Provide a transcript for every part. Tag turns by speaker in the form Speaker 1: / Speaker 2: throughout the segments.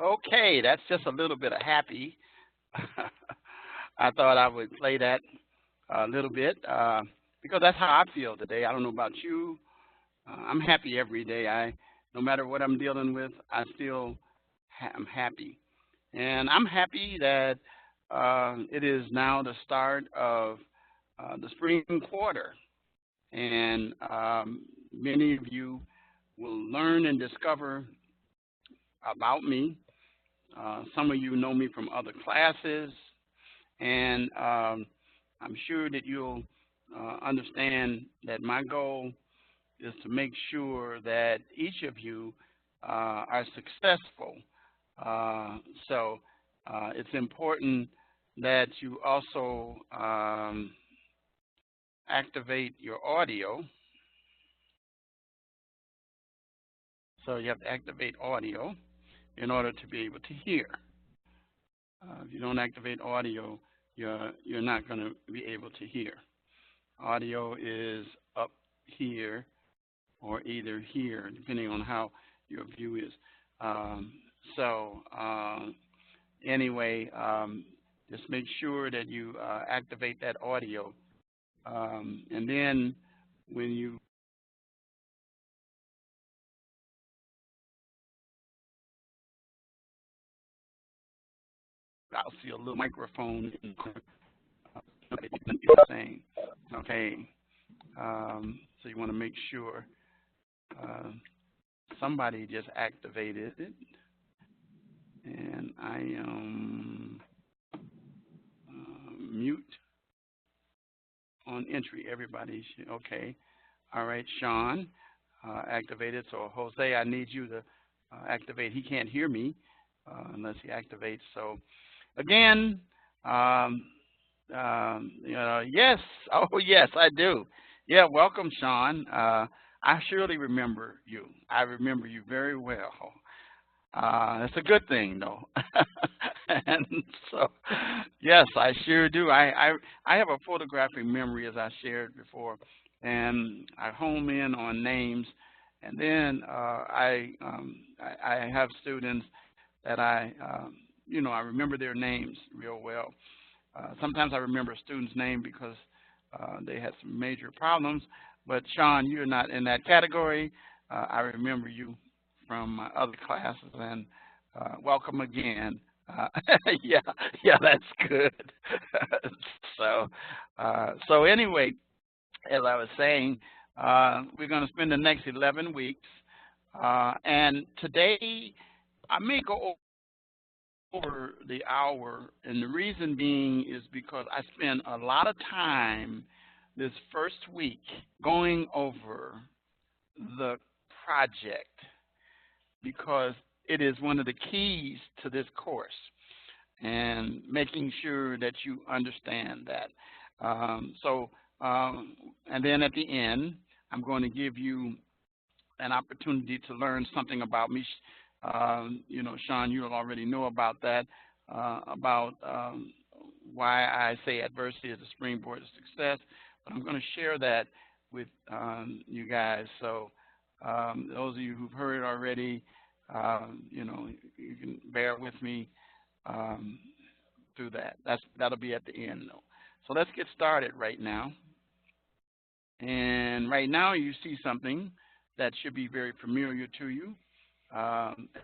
Speaker 1: Okay, that's just a little bit of happy. I thought I would play that a little bit because that's how I feel today. I don't know about you. I'm happy every day. No matter what I'm dealing with, I still am happy, and I'm happy that it is now the start of the spring quarter, and many of you will learn and discover about me. Some of you know me from other classes, and I'm sure that you'll understand that my goal is to make sure that each of you are successful. Uh, so it's important that you also activate your audio. So you have to activate audio in order to be able to hear. If you don't activate audio, you're not going to be able to hear. Audio is up here or either here, depending on how your view is. Um, so anyway, just make sure that you activate that audio, and then when you I'll see a little microphone in you're saying. Okay. So you want to make sure uh, somebody just activated it, and I am mute on entry. Everybody should, okay. All right, Sean activated. So Jose, I need you to activate. He can't hear me unless he activates. So again, um, yes. Oh, yes, I do. Yeah, welcome, Sean. I surely remember you. I remember you very well. That's a good thing, though. And so, yes, I sure do. I have a photographic memory, as I shared before, and I home in on names, and then I have students that I remember their names real well. Sometimes I remember a student's name because they had some major problems. But Sean, you're not in that category. I remember you from my other classes, and welcome again. Uh, yeah, yeah, that's good. So anyway, as I was saying, we're going to spend the next 11 weeks, and today I may go over the hour, and the reason being is because I spent a lot of time this first week going over the project because it is one of the keys to this course and making sure that you understand that. And then at the end, I'm going to give you an opportunity to learn something about me. Sean, you already know about that, about why I say adversity is a springboard to success. But I'm going to share that with you guys. So those of you who've heard it already, you can bear with me um, through that. That'll be at the end, though. So let's get started right now. And right now you see something that should be very familiar to you.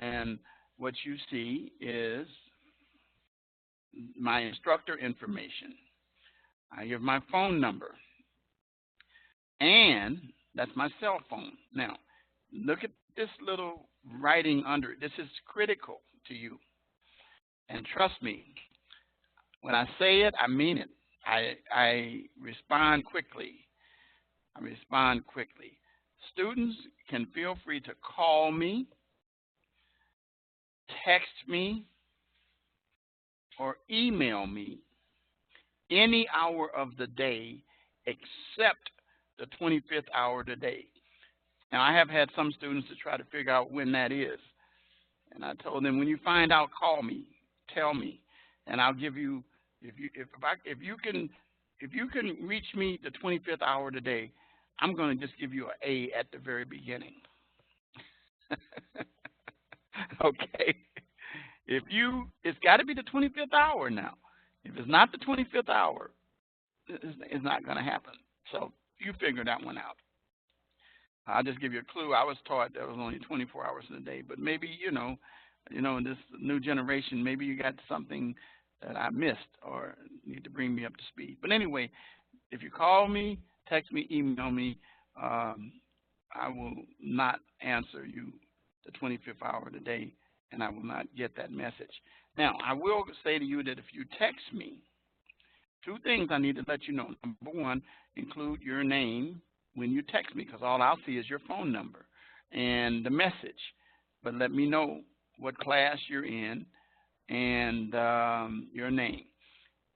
Speaker 1: And what you see is my instructor information. I give my phone number, and that's my cell phone. Now, look at this little writing under it. This is critical to you. And trust me, when I say it, I mean it. I respond quickly. I respond quickly. Students can feel free to call me, text me, or email me any hour of the day except the 25th hour of the day. Now, I have had some students to try to figure out when that is. And I told them, when you find out, call me, tell me, and I'll give you, if you can reach me the 25th hour of the day, I'm going to just give you an A at the very beginning. Okay. It's got to be the 25th hour now. If it's not the 25th hour, it's not going to happen. So you figure that one out. I'll just give you a clue. I was taught there was only 24 hours in a day, but maybe in this new generation, maybe you got something that I missed or need to bring me up to speed. But anyway, if you call me, text me, email me, I will not answer you the 25th hour of the day, and I will not get that message. Now, I will say to you that if you text me, two things I need to let you know. Number one, include your name when you text me, because all I'll see is your phone number and the message. But let me know what class you're in and your name.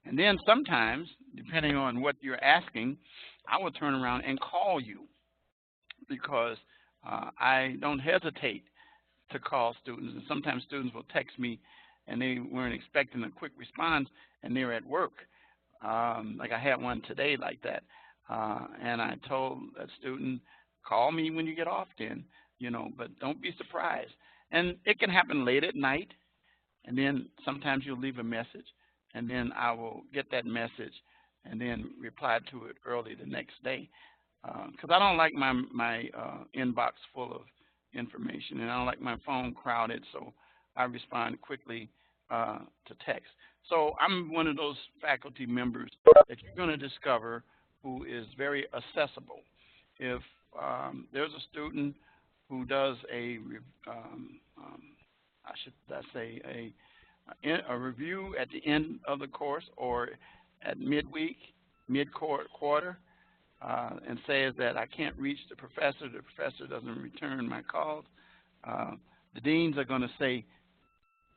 Speaker 1: And then sometimes, depending on what you're asking, I will turn around and call you, because I don't hesitate to call students. And sometimes students will text me and they weren't expecting a quick response and they're at work. Like I had one today like that. And I told that student, call me when you get off then, but don't be surprised. And it can happen late at night, and then sometimes you'll leave a message, and then I will get that message and then reply to it early the next day. Because I don't like my inbox full of information, and I don't like my phone crowded, so I respond quickly to text. So I'm one of those faculty members that you're going to discover who is very accessible. If there's a student who does a review at the end of the course or at midweek, mid-quarter, and says that I can't reach the professor doesn't return my calls, the deans are going to say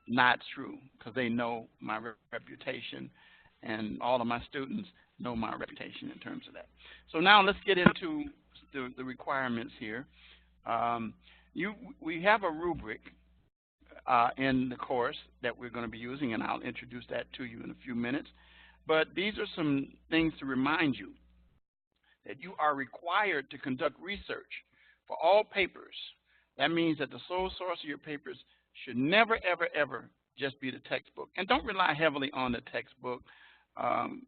Speaker 1: not true, because they know my reputation, and all of my students know my reputation in terms of that. So now let's get into the requirements here. We have a rubric in the course that we're going to be using, and I'll introduce that to you in a few minutes. But these are some things to remind you that you are required to conduct research for all papers. That means that the sole source of your papers should never, ever, ever just be the textbook. And don't rely heavily on the textbook.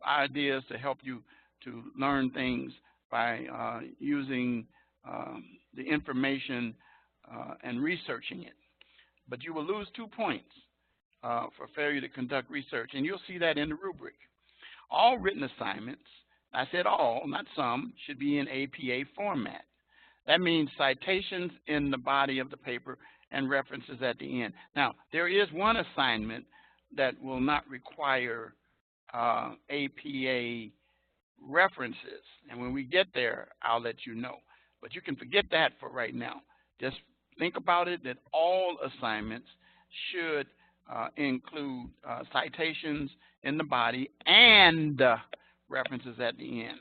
Speaker 1: Ideas to help you to learn things by using the information and researching it. But you will lose 2 points for failure to conduct research, and you'll see that in the rubric. All written assignments, I said all, not some, should be in APA format. That means citations in the body of the paper and references at the end. Now, there is one assignment that will not require APA references, and when we get there, I'll let you know. But you can forget that for right now. Just think about it, that all assignments should include citations in the body and references at the end.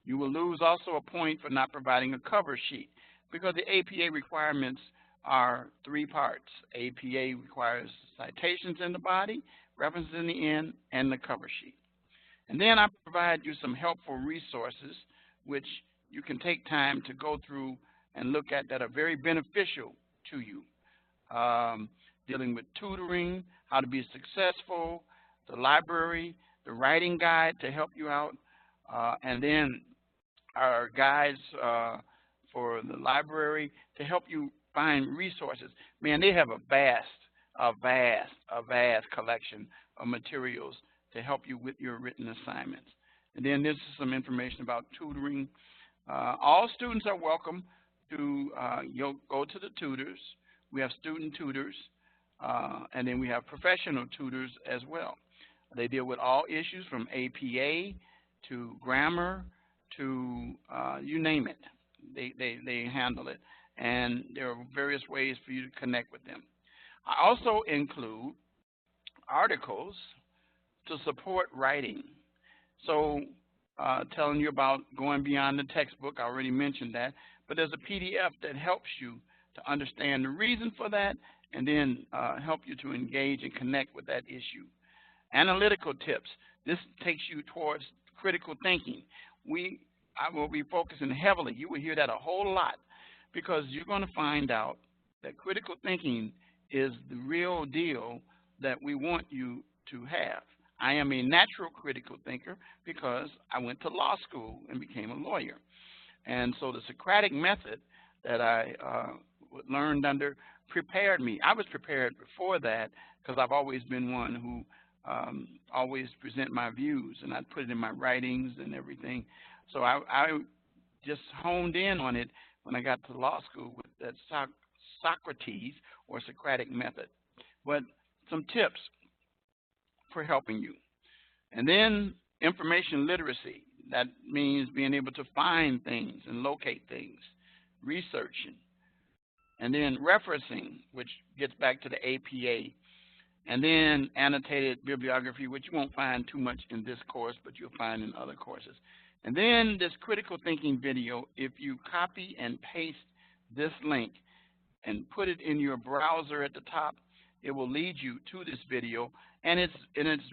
Speaker 1: You will lose also a point for not providing a cover sheet, because the APA requirements are 3 parts. APA requires citations in the body, references in the end, and the cover sheet. And then I provide you some helpful resources which you can take time to go through and look at that are very beneficial to you. Dealing with tutoring, how to be successful, the library, the writing guide to help you out, and then our guides for the library to help you find resources. Man, they have a vast collection of materials to help you with your written assignments. And then this is some information about tutoring. All students are welcome to go to the tutors. We have student tutors, and then we have professional tutors as well. They deal with all issues from APA to grammar to you name it. They handle it, and there are various ways for you to connect with them. I also include articles to support writing. So telling you about going beyond the textbook, I already mentioned that, but there's a PDF that helps you to understand the reason for that and then help you to engage and connect with that issue. Analytical tips. This takes you towards critical thinking. I will be focusing heavily. You will hear that a whole lot, because you're going to find out that critical thinking is the real deal that we want you to have. I am a natural critical thinker because I went to law school and became a lawyer. And so the Socratic method that I learned under prepared me. I was prepared before that because I've always been one who always present my views, and I put it in my writings and everything. So I just honed in on it when I got to law school with that Socrates or Socratic method. But some tips for helping you. And then information literacy. That means being able to find things and locate things, researching. And then referencing, which gets back to the APA. And then annotated bibliography, which you won't find too much in this course, but you'll find in other courses. And then this critical thinking video, if you copy and paste this link and put it in your browser at the top, it will lead you to this video, and it's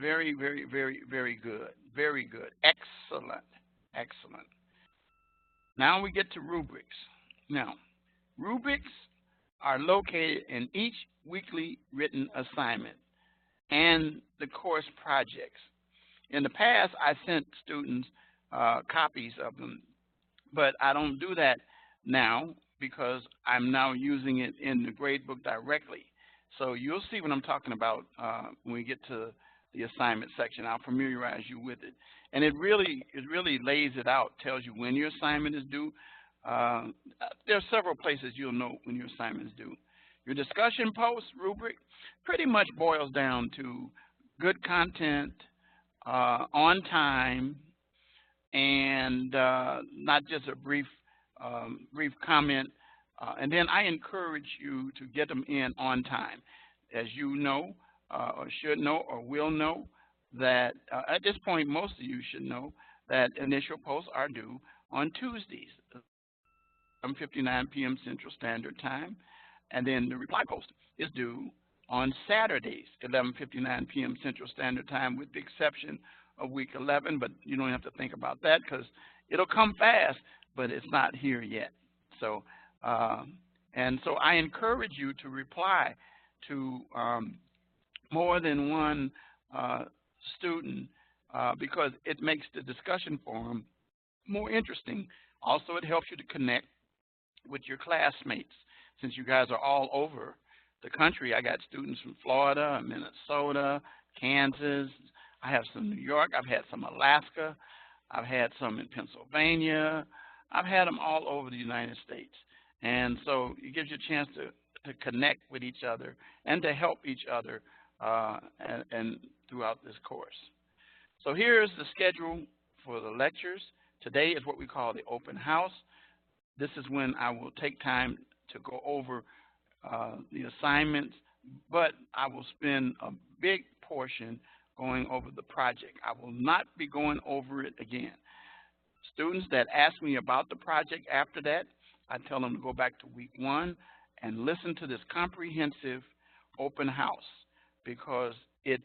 Speaker 1: very, very, very, very good. Very good. Excellent. Excellent. Now we get to rubrics. Now, rubrics are located in each weekly written assignment and the course projects. In the past, I sent students copies of them, but I don't do that now because I'm now using it in the gradebook directly. So you'll see what I'm talking about when we get to the assignment section. I'll familiarize you with it. And it really lays it out, tells you when your assignment is due. There are several places you'll know when your assignment is due. Your discussion post rubric pretty much boils down to good content, on time, and not just a brief comment. And then I encourage you to get them in on time. As you know, or should know, or will know, that at this point, most of you should know that initial posts are due on Tuesdays, 7:59 p.m. Central Standard Time. And then the reply post is due on Saturdays, 11:59 p.m. Central Standard Time, with the exception of week 11. But you don't have to think about that because it'll come fast, but it's not here yet. So, and so I encourage you to reply to more than one student because it makes the discussion forum more interesting. Also, it helps you to connect with your classmates. Since you guys are all over the country, I got students from Florida, Minnesota, Kansas. I have some New York. I've had some Alaska. I've had some in Pennsylvania. I've had them all over the United States. And so it gives you a chance to connect with each other and to help each other and throughout this course. So here's the schedule for the lectures. Today is what we call the open house. This is when I will take time to go over the assignments, but I will spend a big portion going over the project. I will not be going over it again. Students that ask me about the project after that, I tell them to go back to week 1 and listen to this comprehensive open house because it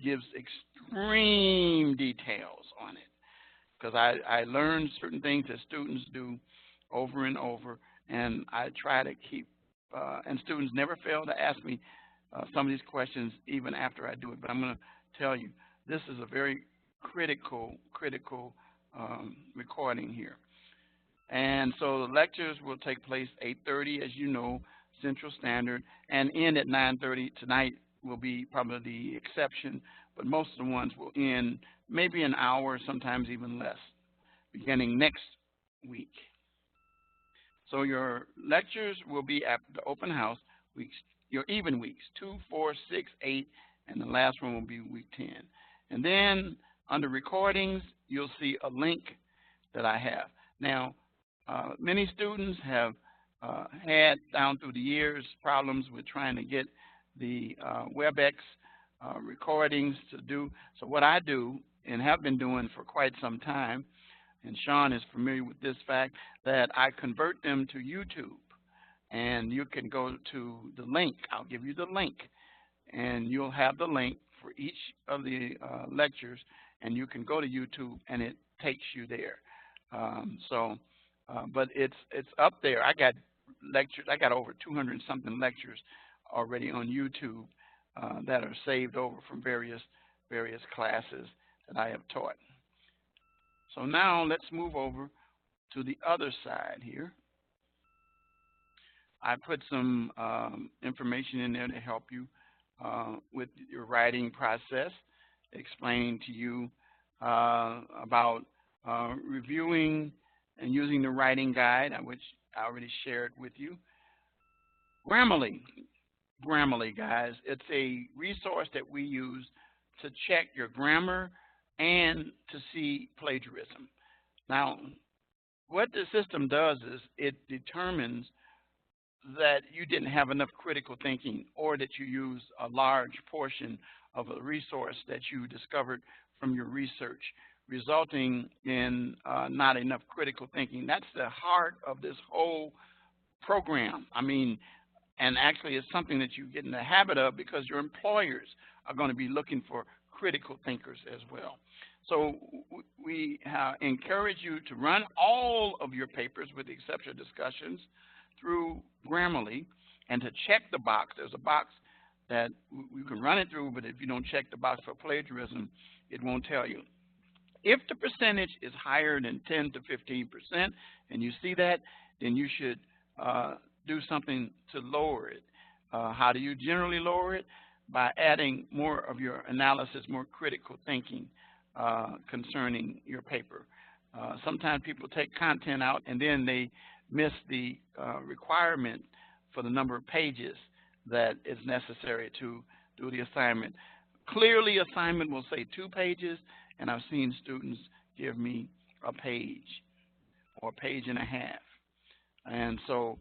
Speaker 1: gives extreme details on it. Because I learned certain things that students do over and over, and I try to keep, and students never fail to ask me some of these questions even after I do it. But I'm going to tell you, this is a very critical recording here. And so the lectures will take place 8:30, as you know, Central Standard, and end at 9:30. Tonight will be probably the exception, but most of the ones will end maybe an hour, sometimes even less, beginning next week. So your lectures will be at the open house weeks, your even weeks, 2, 4, 6, 8, and the last one will be week 10. And then under recordings, you'll see a link that I have. Now, many students have had down through the years problems with trying to get the WebEx recordings to do. So what I do, and have been doing for quite some time, and Sean is familiar with this fact, that I convert them to YouTube. And you can go to the link. I'll give you the link. And you'll have the link for each of the lectures, and you can go to YouTube, and it takes you there. But it's up there. I got lectures. I got over 200 something lectures already on YouTube that are saved over from various classes that I have taught. So now let's move over to the other side here. I put some information in there to help you with your writing process, explain to you about reviewing and using the writing guide, which I already shared with you. Grammarly, guys, it's a resource that we use to check your grammar and to see plagiarism. Now, what the system does is it determines that you didn't have enough critical thinking, or that you use a large portion of a resource that you discovered from your research, resulting in not enough critical thinking. That's the heart of this whole program. I mean, and actually it's something that you get in the habit of because your employers are going to be looking for critical thinkers as well. So we encourage you to run all of your papers, with the exception of discussions, through Grammarly, and to check the box. There's a box that you can run it through, but if you don't check the box for plagiarism, it won't tell you. If the percentage is higher than 10 to 15%, and you see that, then you should do something to lower it. How do you generally lower it? By adding more of your analysis, more critical thinking concerning your paper. Sometimes people take content out and then they miss the requirement for the number of pages that is necessary to do the assignment. Clearly, assignment will say 2 pages, and I've seen students give me a page or a page and a half. And so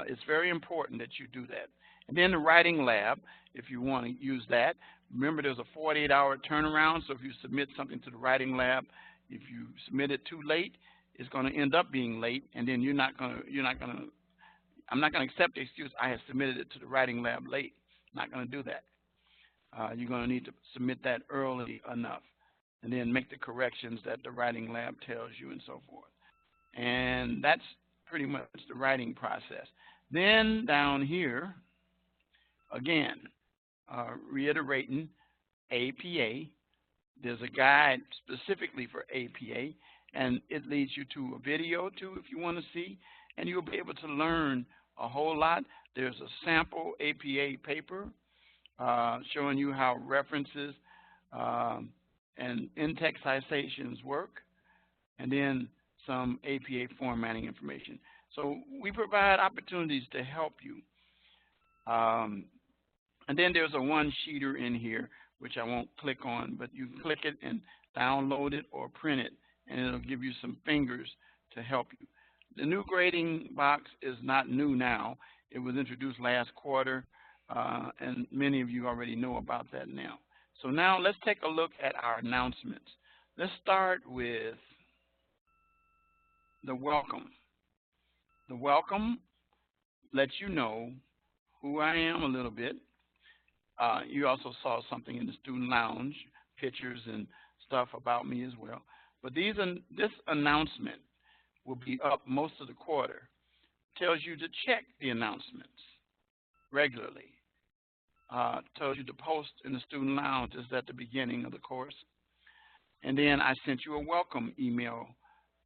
Speaker 1: it's very important that you do that. And then the writing lab, if you want to use that, remember there's a 48-hour turnaround. So if you submit something to the writing lab, if you submit it too late, it's going to end up being late, and then I'm not going to accept the excuse, I have submitted it to the writing lab late. I'm not going to do that. You're going to need to submit that early enough, and then make the corrections that the writing lab tells you, and so forth. And that's pretty much the writing process. Then down here, again, reiterating APA. There's a guide specifically for APA, and it leads you to a video too if you want to see, and you'll be able to learn a whole lot. There's a sample APA paper showing you how references and in-text citations work, and then some APA formatting information. So we provide opportunities to help you. And then there's a one-sheeter in here, which I won't click on, but you can click it and download it or print it, and it'll give you some fingers to help you. The new grading box is not new now. It was introduced last quarter, and many of you already know about that now. So now let's take a look at our announcements. Let's start with the welcome. The welcome lets you know who I am a little bit. You also saw something in the student lounge, pictures and stuff about me as well. But this announcement will be up most of the quarter. Tells you to check the announcements regularly. Tells you to post in the student lounge just at the beginning of the course. And then I sent you a welcome email,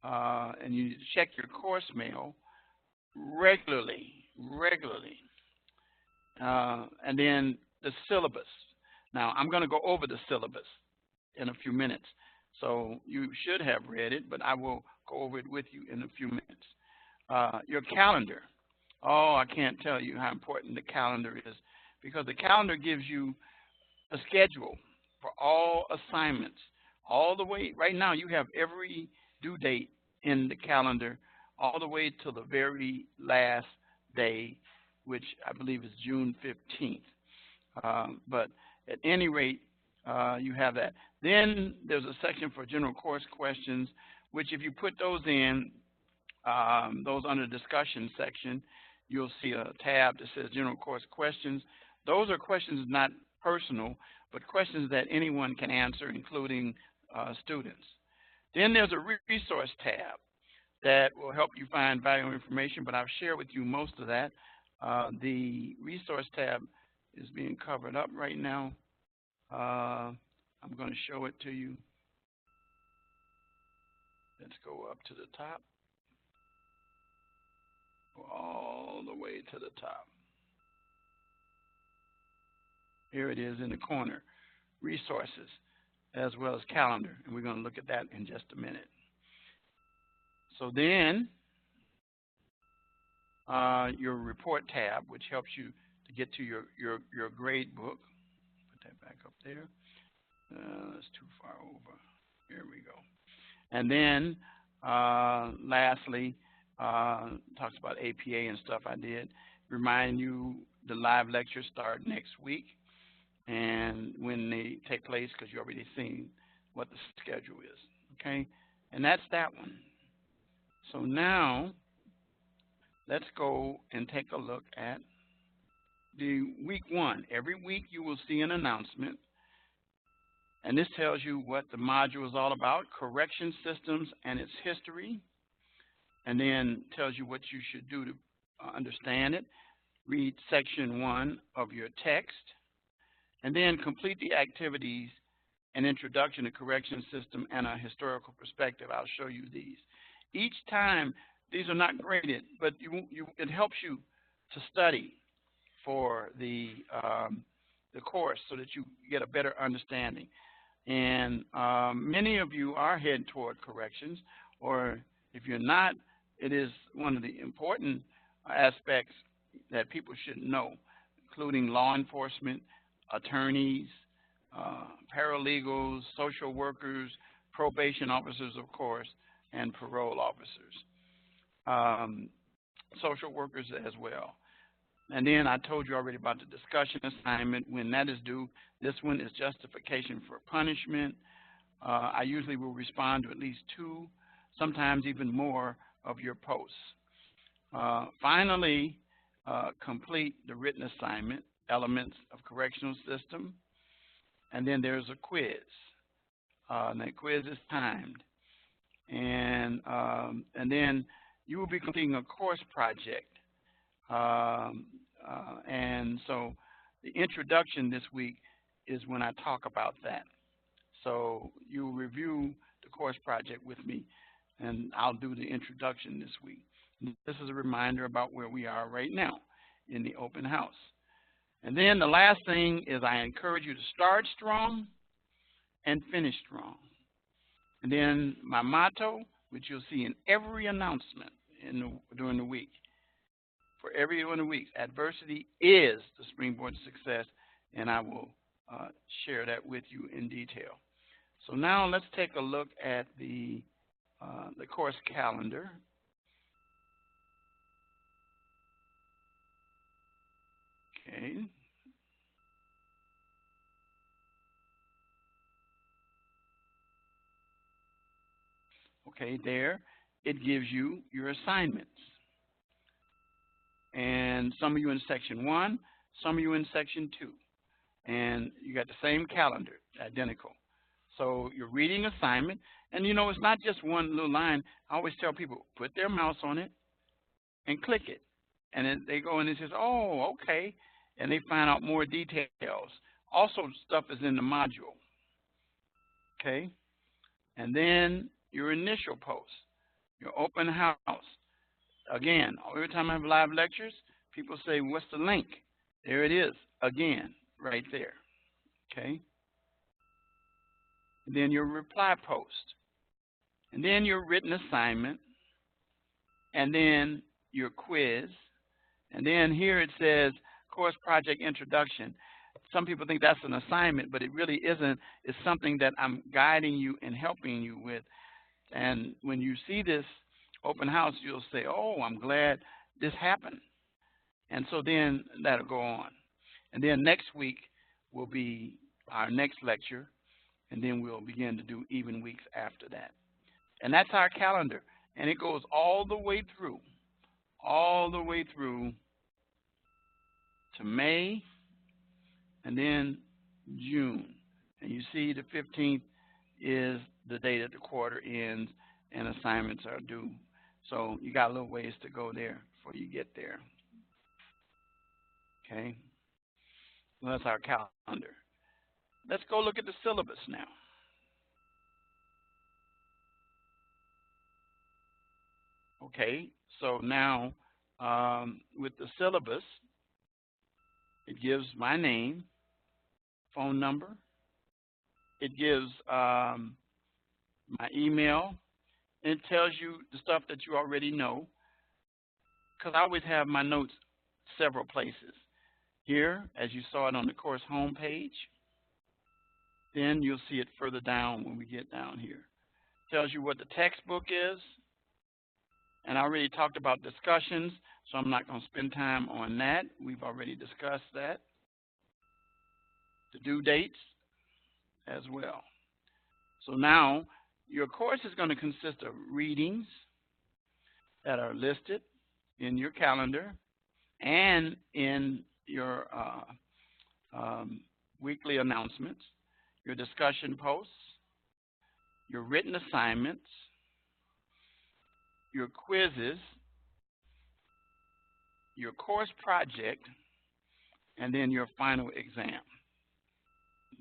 Speaker 1: and you need to check your course mail regularly. And then the syllabus. Now, I'm going to go over the syllabus in a few minutes. So you should have read it, but I will go over it with you in a few minutes. Your calendar. Oh, I can't tell you how important the calendar is, because the calendar gives you a schedule for all assignments. All the way, right now you have every due date in the calendar all the way to the very last day, which I believe is June 15th. But at any rate, you have that. Then there's a section for general course questions, which if you put those in, those under the discussion section, you'll see a tab that says general course questions. Those are questions not personal, but questions that anyone can answer, including students. Then there's a resource tab that will help you find valuable information, but I've shared with you most of that. The resource tab is being covered up right now. I'm going to show it to you. Let's go up to the top. Go all the way to the top. Here it is in the corner, resources, as well as calendar. And we're going to look at that in just a minute. So then, your report tab, which helps you to get to your grade book. Put that back up there. That's too far over. Here we go. And then, lastly, talks about APA and stuff I did. Remind you the live lectures start next week and when they take place, because you've already seen what the schedule is. Okay? And that's that one. So now, let's go and take a look at the week one. Every week you will see an announcement. And this tells you what the module is all about, correction systems and its history. And then tells you what you should do to understand it. Read section 1 of your text. And then complete the activities, an introduction to correction system and a historical perspective. I'll show you these. Each time, these are not graded, but it helps you to study for the course so that you get a better understanding. And many of you are heading toward corrections, or if you're not, it is one of the important aspects that people should know, including law enforcement, attorneys, paralegals, social workers, probation officers, of course, and parole officers, social workers as well. And then I told you already about the discussion assignment, when that is due. This one is justification for punishment. I usually will respond to at least 2, sometimes even more of your posts. Finally, complete the written assignment, elements of correctional system. And then there's a quiz. And that quiz is timed. And then you will be completing a course project. And so the introduction this week is when I talk about that. So you'll review the course project with me, and I'll do the introduction this week. This is a reminder about where we are right now in the open house. And then the last thing is I encourage you to start strong and finish strong. And then my motto, which you'll see in every announcement during the week, for every one of the weeks, adversity is the springboard to success, and I will share that with you in detail. So now let's take a look at the course calendar. Okay. Okay, there it gives you your assignments. And some of you in section 1, some of you in section 2. And you got the same calendar, identical. So your reading assignment, and you know, it's not just one little line. I always tell people, put their mouse on it and click it. And then they go and it says, oh, okay. And they find out more details. Also, stuff is in the module. Okay? And then your initial post, your open house. Again, every time I have live lectures, people say, what's the link? There it is, again, right there. Okay? And then your reply post. And then your written assignment. And then your quiz. And then here it says, course project introduction. Some people think that's an assignment, but it really isn't. It's something that I'm guiding you and helping you with. And when you see this open house, you'll say, oh, I'm glad this happened. And so then that'll go on. And then next week will be our next lecture, and then we'll begin to do even weeks after that. And that's our calendar. And it goes all the way through to May, and then June. And you see the 15th is the day that the quarter ends and assignments are due. So you got a little ways to go there before you get there. Okay. Well, that's our calendar. Let's go look at the syllabus now. Okay, so now with the syllabus, it gives my name, phone number. It gives my email. And it tells you the stuff that you already know, because I always have my notes several places. Here, as you saw it on the course homepage, then you'll see it further down when we get down here. It tells you what the textbook is, and I already talked about discussions, so I'm not going to spend time on that. We've already discussed that. The due dates as well. So now your course is going to consist of readings that are listed in your calendar and in your weekly announcements, your discussion posts, your written assignments, your quizzes, your course project, and then your final exam.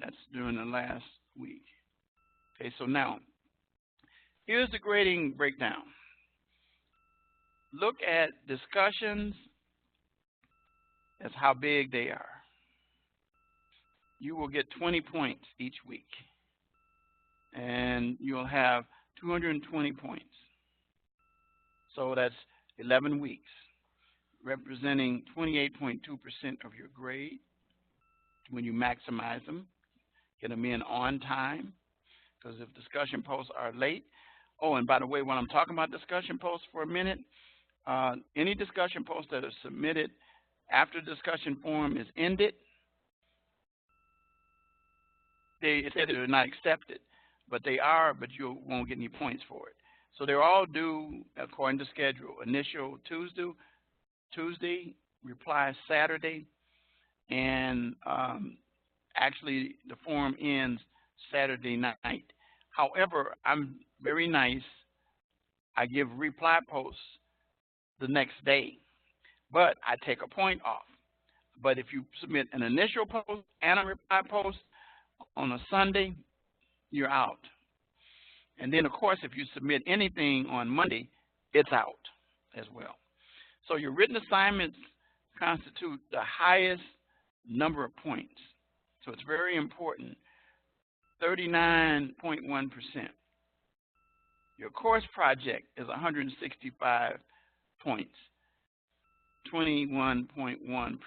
Speaker 1: That's during the last week. Okay, so now, here's the grading breakdown. Look at discussions as how big they are. You will get 20 points each week, and you'll have 220 points. So that's 11 weeks, representing 28.2% of your grade when you maximize them, get them in on time, because if discussion posts are late. Oh, and by the way, when I'm talking about discussion posts for a minute, any discussion posts that are submitted after the discussion forum is ended, they said they're not accepted, but they are, but you won't get any points for it. So they're all due according to schedule. Initial Tuesday, reply Saturday, and actually the forum ends Saturday night. However, I'm very nice. I give reply posts the next day, but I take a point off. But if you submit an initial post and a reply post on a Sunday, you're out. And then, of course, if you submit anything on Monday, it's out as well. So your written assignments constitute the highest number of points. So it's very important, 39.1%. Your course project is 165 points, 21.1%.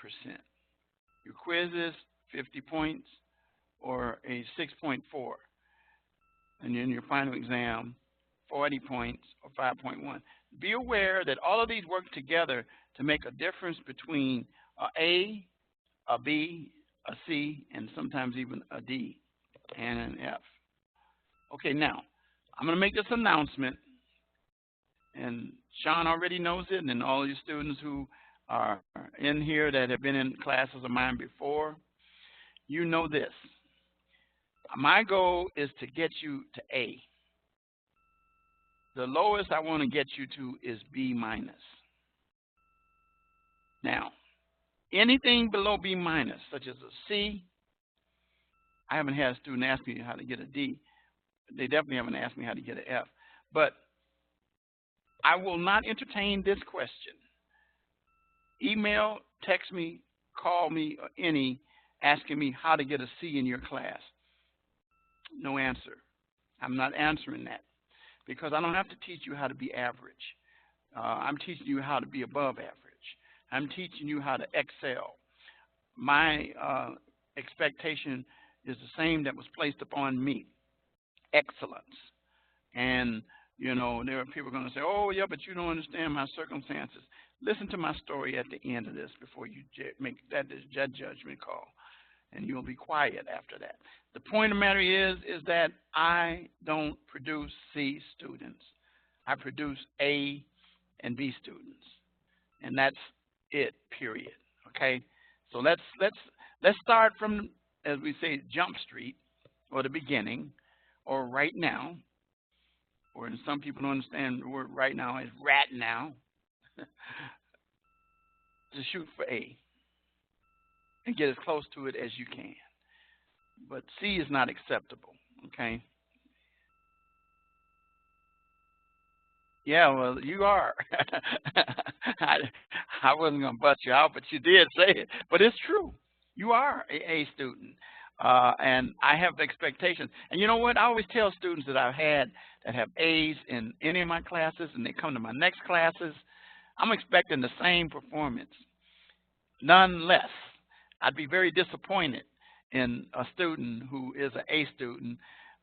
Speaker 1: Your quizzes, 50 points, or a 6.4. And then your final exam, 40 points, or 5.1. Be aware that all of these work together to make a difference between a B, a C, and sometimes even a D and an F. Okay, now, I'm going to make this announcement, and Sean already knows it, and all your students who are in here that have been in classes of mine before, you know this. My goal is to get you to A. The lowest I want to get you to is B minus. Now, anything below B minus, such as a C, I haven't had a student ask me how to get a D. They definitely haven't asked me how to get an F. But I will not entertain this question. Email, text me, call me, or any asking me how to get a C in your class. No answer. I'm not answering that because I don't have to teach you how to be average. I'm teaching you how to be above average. I'm teaching you how to excel. My expectation is the same that was placed upon me, excellence. And, you know, there are people going to say, oh, yeah, but you don't understand my circumstances. Listen to my story at the end of this before you make that judgment call, and you'll be quiet after that. The point of the matter is that I don't produce C students. I produce A and B students, and that's it, period. Okay? So let's start from, as we say, Jump Street, or the beginning, or right now, or some people don't understand the word right now is right now, to shoot for A. and get as close to it as you can. But C is not acceptable, okay? Yeah, well, you are. I, I wasn't going to butt you out, but you did say it. But it's true. You are a student. And I have expectations. And you know what? I always tell students that I've had that have A's in any of my classes and they come to my next classes, I'm expecting the same performance, none less. I'd be very disappointed in a student who is an A student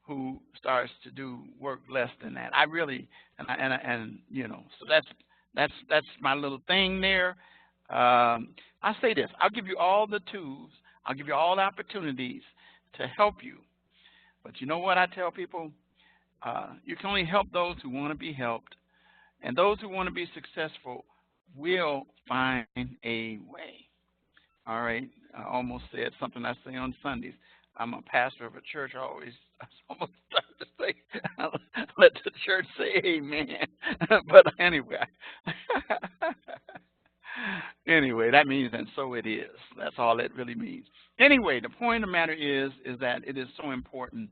Speaker 1: who starts to do work less than that. I really, and you know, so that's my little thing there. I say this: I'll give you all the tools, I'll give you all the opportunities to help you. But you know what I tell people? You can only help those who want to be helped, and those who want to be successful will find a way. All right. I almost said something I say on Sundays. I'm a pastor of a church. I almost started to say, let the church say amen. But anyway, anyway, that means, and so it is. That's all it really means. Anyway, the point of the matter is that it is so important.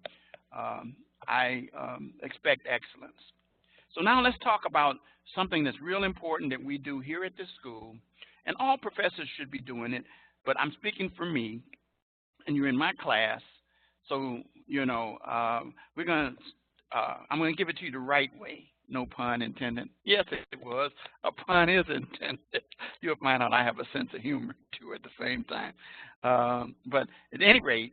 Speaker 1: I expect excellence. So now let's talk about something that's real important that we do here at this school, and all professors should be doing it, but I'm speaking for me, and you're in my class, so, you know, I'm going to give it to you the right way. No pun intended. Yes, it was. A pun is intended. You'll find out I have a sense of humor, too, at the same time. But at any rate,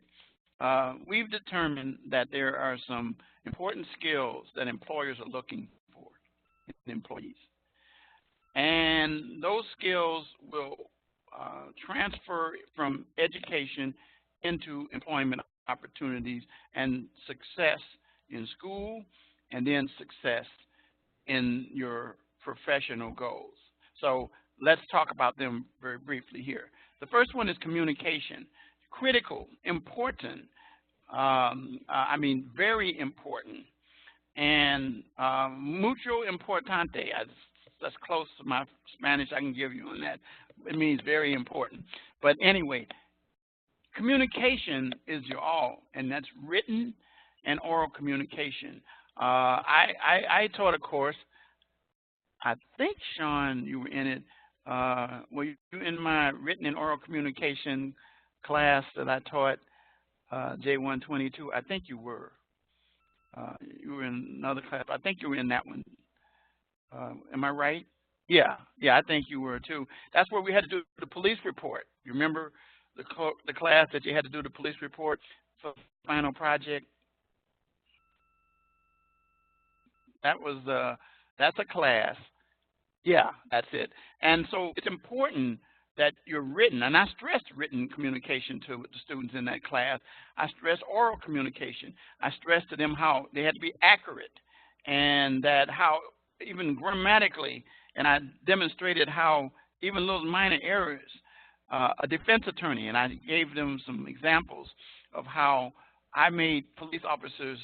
Speaker 1: we've determined that there are some important skills that employers are looking for in employees. And those skills will transfer from education into employment opportunities and success in school, and then success in your professional goals. So let's talk about them very briefly here. The first one is communication. Critical, important, I mean very important, and mucho importante. That's close to my Spanish I can give you on that. It means very important. But anyway, communication is your all, and that's written and oral communication. I taught a course. I think, Sean, you were in it. Were you in my written and oral communication class that I taught, J122? I think you were. You were in another class. I think you were in that one. Am I right? Yeah, I think you were too. That's where we had to do the police report. You remember the class that you had to do the police report for the final project? That was that's a class. Yeah, that's it. And so it's important that you're written, and I stressed written communication to the students in that class. I stressed oral communication. I stressed to them how they had to be accurate, and that how even grammatically, and I demonstrated how even little minor errors, a defense attorney, and I gave them some examples of how I made police officers,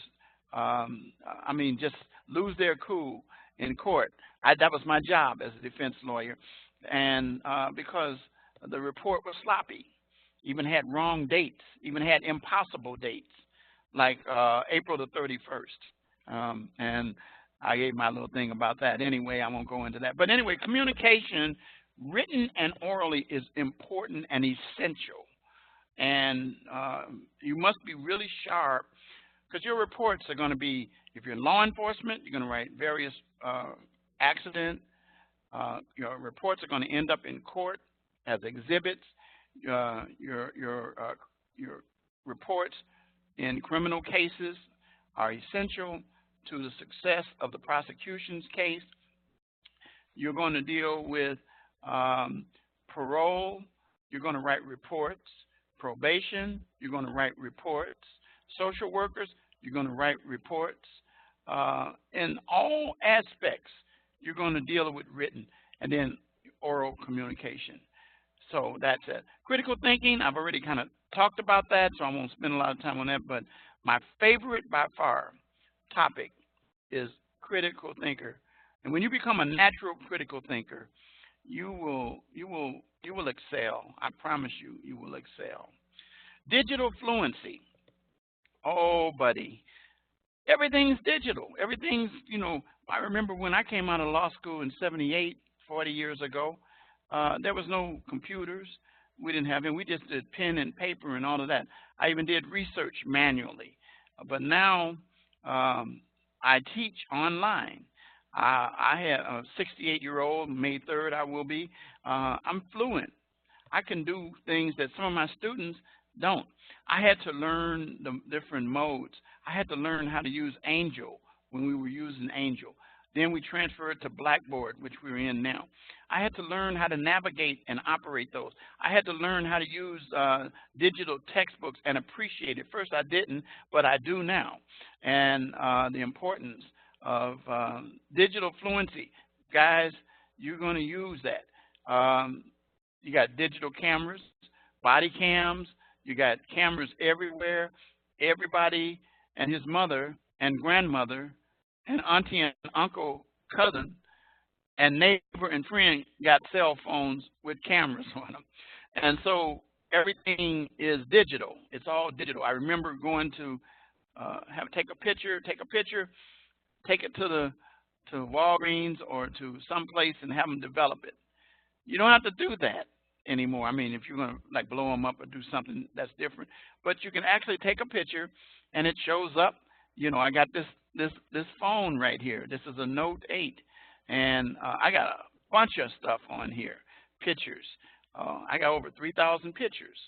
Speaker 1: just lose their cool in court. That was my job as a defense lawyer, and because the report was sloppy, even had wrong dates, even had impossible dates, like April the 31st, and I gave my little thing about that. Anyway, I won't go into that. But anyway, communication, written and orally, is important and essential. And you must be really sharp, because your reports are going to be, if you're in law enforcement, you're going to write various accident. Your reports are going to end up in court as exhibits. Your reports in criminal cases are essential to the success of the prosecution's case. You're going to deal with parole. You're going to write reports. Probation, you're going to write reports. Social workers, you're going to write reports. In all aspects, you're going to deal with written and then oral communication. So that's it. Critical thinking, I've already kind of talked about that, so I won't spend a lot of time on that. But my favorite by far topic is critical thinker. And when you become a natural critical thinker, you will You will excel. I promise you, you will excel. Digital fluency. Oh, buddy. Everything's digital. Everything's, I remember when I came out of law school in 78, 40 years ago, there was no computers. We didn't have it. We just did pen and paper and all of that. I even did research manually. But now I teach online. I had a 68-year-old, May 3rd I will be. I'm fluent. I can do things that some of my students don't. I had to learn the different modes. I had to learn how to use Angel when we were using Angel. Then we transferred to Blackboard, which we're in now. I had to learn how to navigate and operate those. I had to learn how to use digital textbooks and appreciate it. First I didn't, but I do now. And the importance of digital fluency. Guys, you're going to use that. You got digital cameras, body cams. You got cameras everywhere. Everybody and his mother and grandmother and auntie and uncle, cousin, and neighbor and friend got cell phones with cameras on them. And so everything is digital. It's all digital. I remember going to take a picture, take it to Walgreens or to someplace and have them develop it. You don't have to do that anymore. I mean, if you're going to like blow them up or do something that's different, but you can actually take a picture and it shows up. I got this phone right here. This is a Note 8, and I got a bunch of stuff on here, pictures. I got over 3,000 pictures,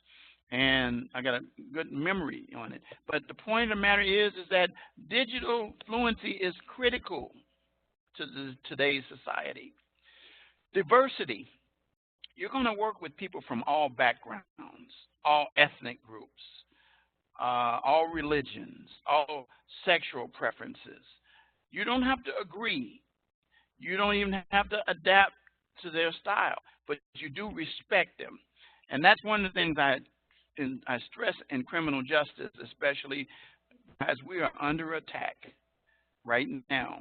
Speaker 1: and I got a good memory on it. But the point of the matter is that digital fluency is critical to today's society. Diversity. You're going to work with people from all backgrounds, all ethnic groups, all religions, all sexual preferences. You don't have to agree. You don't even have to adapt to their style, but you do respect them. And that's one of the things I stress in criminal justice, especially as we are under attack right now,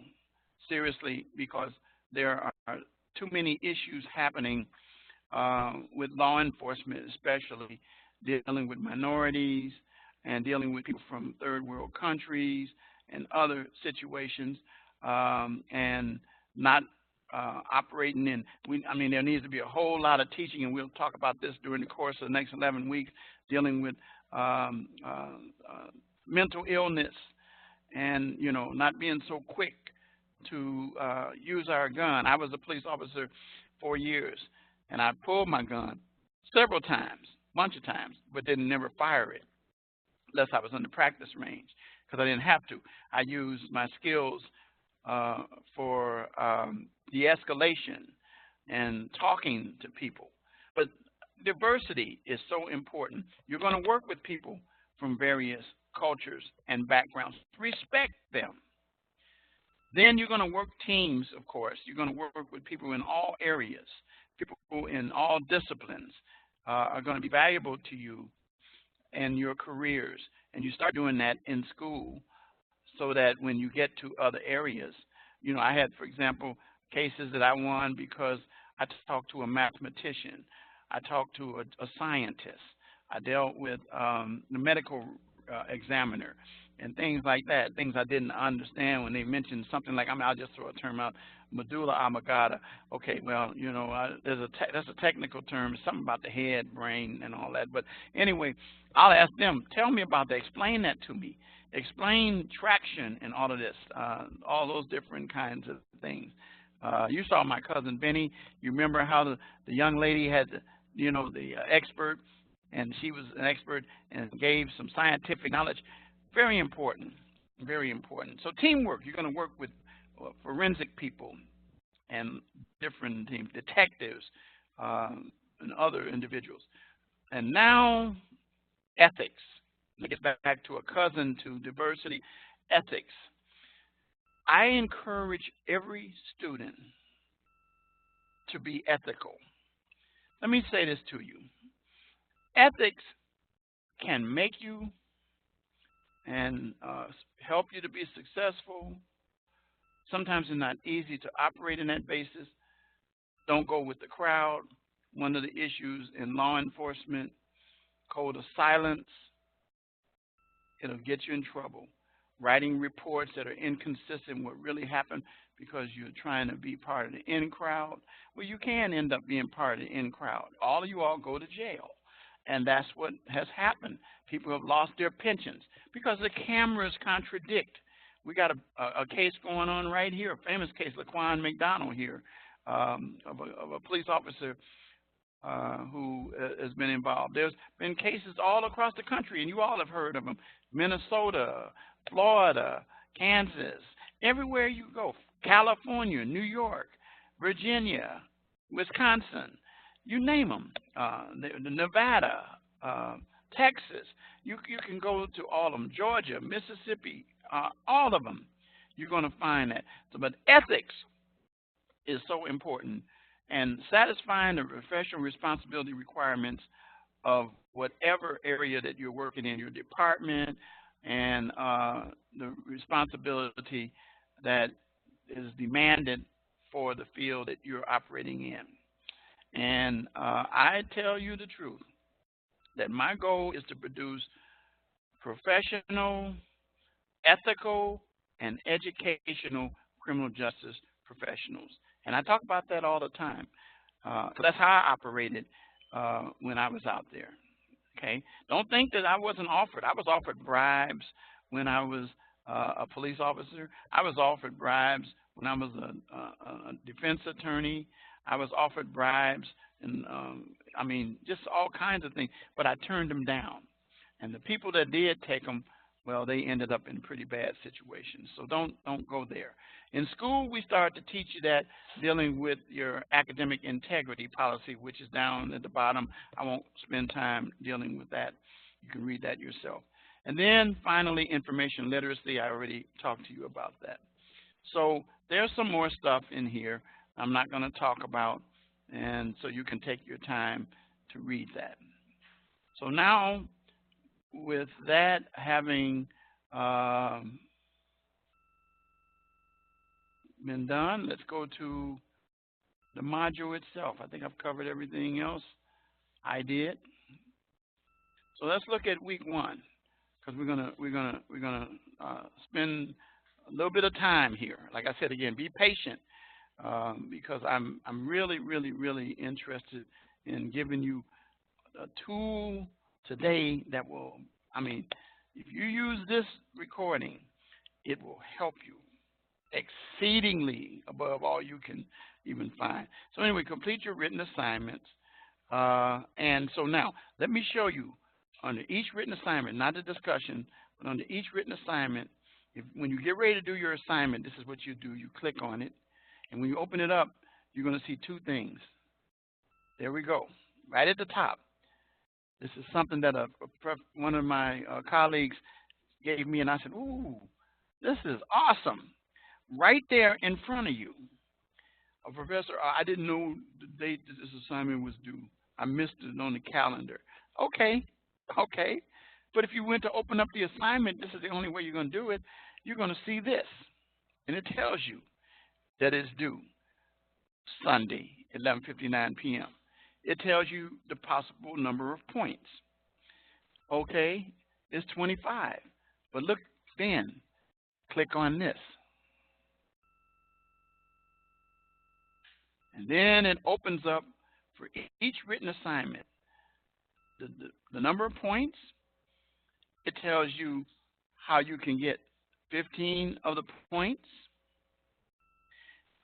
Speaker 1: seriously, because there are too many issues happening with law enforcement, especially dealing with minorities and dealing with people from third world countries and other situations, and not operating in. There needs to be a whole lot of teaching, and we'll talk about this during the course of the next 11 weeks, dealing with mental illness and, not being so quick to use our gun. I was a police officer 4 years, and I pulled my gun several times, bunch of times, but didn't never fire it unless I was in the practice range, because I didn't have to. I used my skills for de-escalation and talking to people. But diversity is so important. You're going to work with people from various cultures and backgrounds. Respect them. Then you're going to work teams, of course. You're going to work with people in all areas. People in all disciplines are going to be valuable to you and your careers. And you start doing that in school so that when you get to other areas, I had, for example, cases that I won because I talked to a mathematician. I talked to a scientist. I dealt with the medical examiner and things like that, things I didn't understand when they mentioned something like, I'll just throw a term out, medulla oblongata. Okay, well, that's a technical term, something about the head, brain, and all that. But anyway, I'll ask them, tell me about that, explain that to me. Explain traction and all of this, all those different kinds of things. You saw my cousin Benny. You remember how the young lady had, the expert, and she was an expert and gave some scientific knowledge. Very important, very important. So teamwork, you're going to work with forensic people and different teams, detectives and other individuals. And now ethics. It gets back to a cousin to diversity, ethics. I encourage every student to be ethical. Let me say this to you. Ethics can make you and help you to be successful. Sometimes it's not easy to operate in that basis. Don't go with the crowd. one of the issues in law enforcement, code of silence. It'll get you in trouble. Writing reports that are inconsistent with what really happened because you're trying to be part of the in crowd. Well, you can end up being part of the in crowd. All of you all go to jail. And that's what has happened. People have lost their pensions because the cameras contradict. We got a case going on right here, a famous case, Laquan McDonald here, of a police officer who has been involved. There's been cases all across the country, and you all have heard of them. Minnesota, Florida, Kansas, everywhere you go, California, New York, Virginia, Wisconsin, you name them, Nevada, Texas. You can go to all of them, Georgia, Mississippi, all of them. You're going to find that. So, but ethics is so important, and satisfying the professional responsibility requirements of whatever area that you're working in, your department, and the responsibility that is demanded for the field that you're operating in. And I tell you the truth, that my goal is to produce professional, ethical, and educational criminal justice professionals. And I talk about that all the time. That's how I operated when I was out there. Okay? Don't think that I wasn't offered. I was offered bribes when I was a police officer. I was offered bribes when I was a defense attorney. I was offered bribes, and I mean, just all kinds of things. But I turned them down. And the people that did take them, well, they ended up in pretty bad situations. So don't go there. In school, we start to teach you that, dealing with your academic integrity policy, which is down at the bottom. I won't spend time dealing with that. You can read that yourself. And then finally, information literacy. I already talked to you about that. So there's some more stuff in here I'm not going to talk about, and so you can take your time to read that. So now, with that having been done, let's go to the module itself. I think I've covered everything else. I did. So let's look at week one, because we're gonna spend a little bit of time here. Like I said again, be patient, because I'm really interested in giving you a tool today that will, I mean, if you use this recording, it will help you exceedingly above all you can even find. So anyway, complete your written assignments. And so now, let me show you, under each written assignment, not the discussion, but under each written assignment, when you get ready to do your assignment, this is what you do. You click on it, and when you open it up, you're going to see two things. There we go, right at the top. This is something that one of my colleagues gave me, and I said, ooh, this is awesome. Right there in front of you. Professor, I didn't know the date that this assignment was due. I missed it on the calendar. Okay. But if you went to open up the assignment, this is the only way you're going to do it. You're going to see this, and it tells you that it's due Sunday, 11:59 p.m. It tells you the possible number of points. Okay, it's 25. But look, then, click on this. And then it opens up for each written assignment the number of points. It tells you how you can get 15 of the points.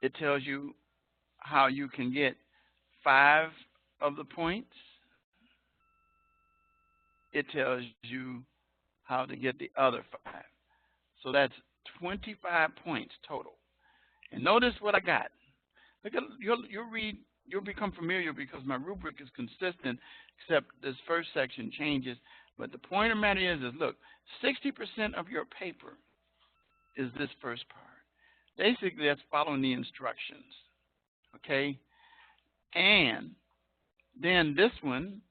Speaker 1: It tells you how you can get 5 of the points. It tells you how to get the other 5. So that's 25 points total. And notice what I got. Look at, you'll read, you'll become familiar because my rubric is consistent, except this first section changes. But the point of the matter is look, 60% of your paper is this first part. Basically, that's following the instructions, okay? And then this one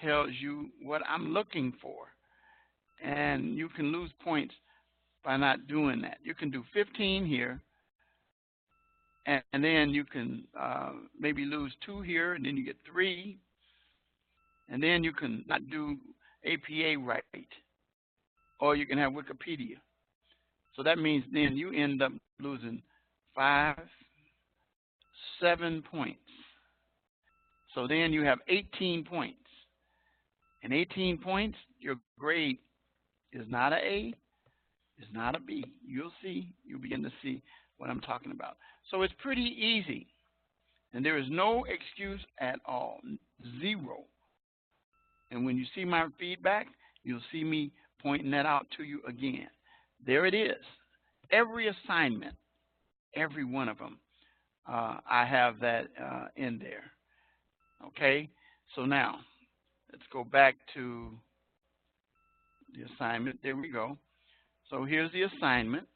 Speaker 1: tells you what I'm looking for. And you can lose points by not doing that. You can do 15 here, and then you can maybe lose 2 here, and then you get 3, and then you can not do APA right, or you can have Wikipedia. So that means then you end up losing 5, 7 points. So then you have 18 points. And 18 points, your grade is not an A, it's not a B. You'll see, you'll begin to see what I'm talking about. So it's pretty easy. And there is no excuse at all, 0. And when you see my feedback, you'll see me pointing that out to you again. There it is. Every assignment, every one of them, I have that in there. Okay, so now let's go back to the assignment. There we go. So here's the assignment.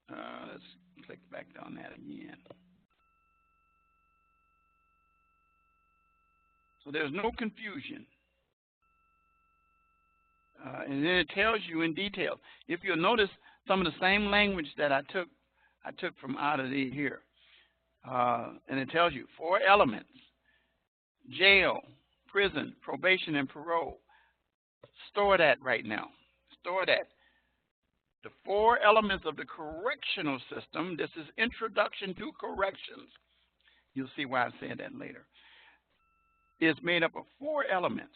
Speaker 1: Let's click back on that again. So there's no confusion. And then it tells you in detail. If you'll notice some of the same language that I took from out of here. And it tells you 4 elements: jail, prison, probation, and parole. Store that right now. Store that. The 4 elements of the correctional system. This is Introduction to Corrections. You'll see why I said that later. It's made up of 4 elements.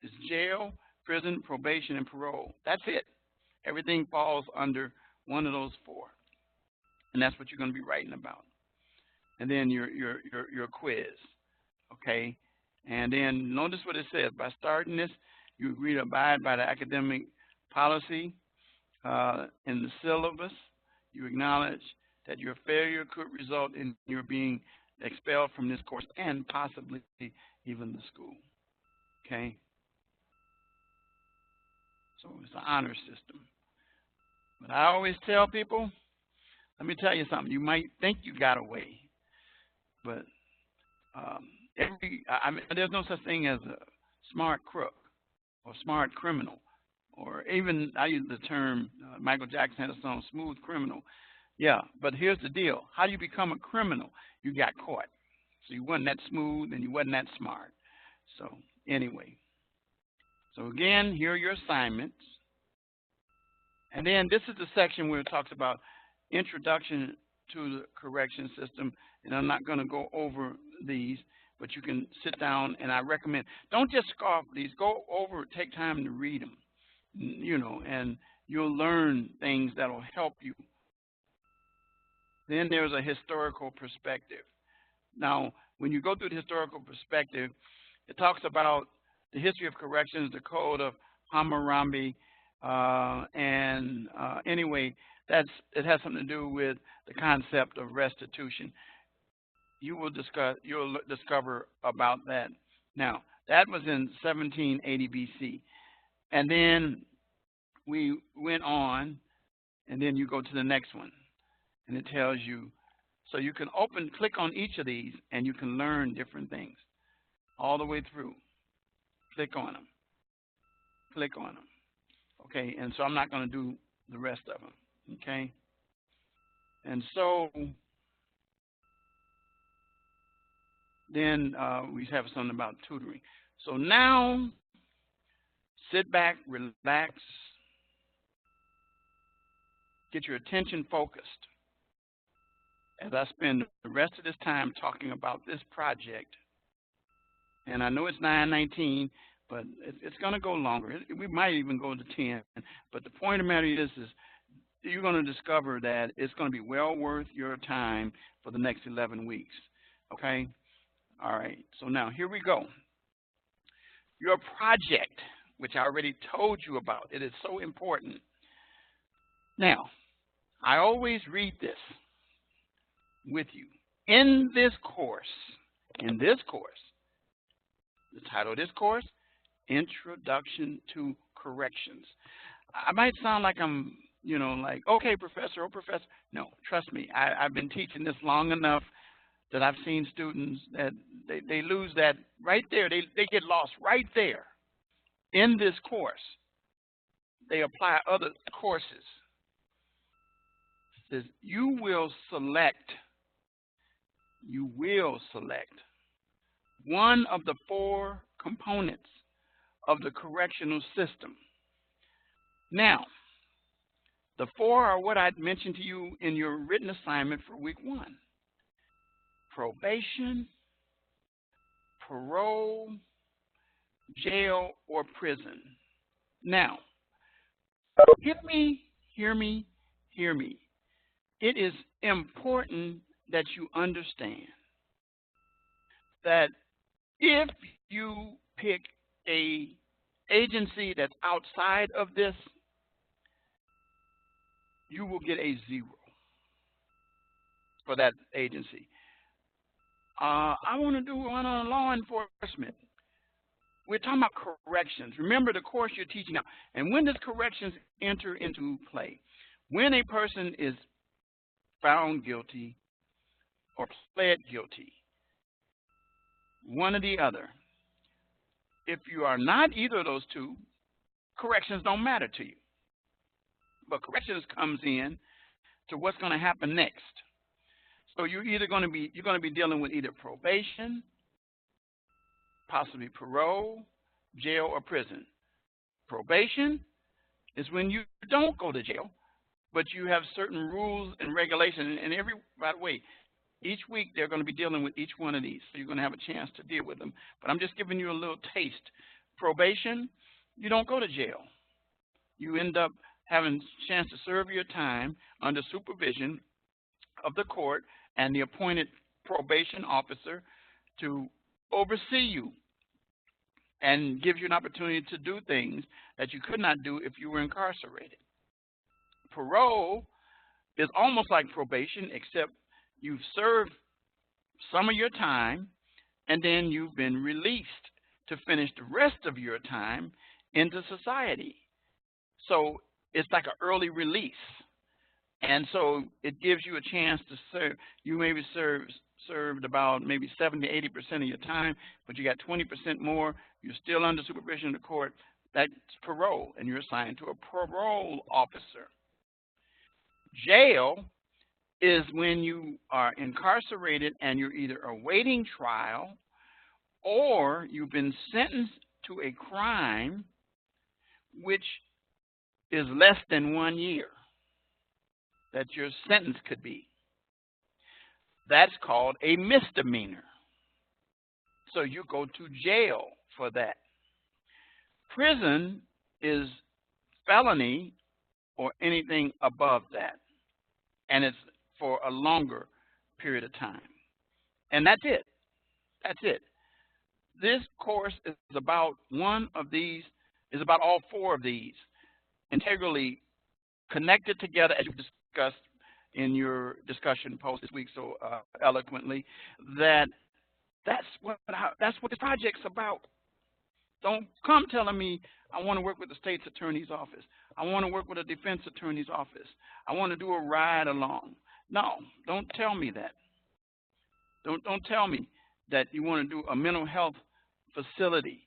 Speaker 1: It's jail, prison, probation, and parole. That's it. Everything falls under one of those 4. And that's what you're going to be writing about. And then your quiz. Okay? And then notice what it says. By starting this, you agree to abide by the academic policy in the syllabus. You acknowledge that your failure could result in your being expelled from this course and possibly even the school. Okay? So it's an honor system. But I always tell people, let me tell you something. You might think you got away, but there's no such thing as a smart crook or smart criminal, or even I use the term, Michael Jackson had a song, smooth criminal. Yeah, but here's the deal. How do you become a criminal? You got caught. So you wasn't that smooth and you wasn't that smart. So anyway. So again, here are your assignments. And then this is the section where it talks about introduction to the correction system. And I'm not going to go over these, but you can sit down, and I recommend, don't just scoff these. Go over, take time to read them, you know, and you'll learn things that will help you. Then there's a historical perspective. Now, when you go through the historical perspective, it talks about the history of corrections, the Code of Hammurabi, anyway, it has something to do with the concept of restitution. You'll discover about that. Now, that was in 1780 BC. And then we went on, and then you go to the next one, and it tells you. So you can click on each of these, and you can learn different things all the way through. Click on them. Click on them. Okay, and so I'm not going to do the rest of them. Okay? And so then we have something about tutoring. So now, sit back, relax, get your attention focused as I spend the rest of this time talking about this project. And I know it's 9:19, but it's going to go longer. We might even go to 10. But the point of the matter is you're going to discover that it's going to be well worth your time for the next 11 weeks. Okay? All right. So now here we go. Your project, which I already told you about, it is so important. Now, I always read this with you. In this course, the title of this course, Introduction to Corrections. I might sound like I'm, like, okay, professor, oh, professor. No, trust me, I've been teaching this long enough that I've seen students that they lose that right there. They get lost right there. In this course, they apply other courses. It says, you will select you will select one of the four components of the correctional system. Now, the four are what I mentioned to you in your written assignment for week 1. Probation, parole, jail, or prison. Now, hear me, hear me, hear me. It is important that you understand that if you pick a agency that's outside of this, you will get a 0 for that agency. I want to do one on law enforcement. We're talking about corrections. Remember the course you're teaching now. And when does corrections enter into play? When a person is found guilty or pled guilty, one or the other. If you are not either of those two, corrections don't matter to you. But corrections comes in to what's going to happen next. So you're going to be dealing with either probation, possibly parole, jail, or prison. Probation is when you don't go to jail, but you have certain rules and regulations. And by the way, each week they're going to be dealing with each one of these, so you're going to have a chance to deal with them. But I'm just giving you a little taste. Probation, you don't go to jail. You end up having a chance to serve your time under supervision of the court and the appointed probation officer to oversee you and give you an opportunity to do things that you could not do if you were incarcerated. Parole is almost like probation, except you've served some of your time and then you've been released to finish the rest of your time into society. So it's like an early release. And so it gives you a chance to serve. You maybe served about maybe 70 to 80% of your time, but you got 20% more. You're still under supervision of the court. That's parole, and you're assigned to a parole officer. Jail is when you are incarcerated and you're either awaiting trial or you've been sentenced to a crime which is less than 1 year that your sentence could be. That's called a misdemeanor. So you go to jail for that. Prison is felony or anything above that. And it's for a longer period of time. And that's it. That's it. This course is about about all four of these, integrally connected together, as you discussed in your discussion post this week so eloquently. That's what this project's about. Don't come telling me I want to work with the state's attorney's office. I want to work with a defense attorney's office. I want to do a ride along. No, don't tell me that. Don't tell me that you want to do a mental health facility,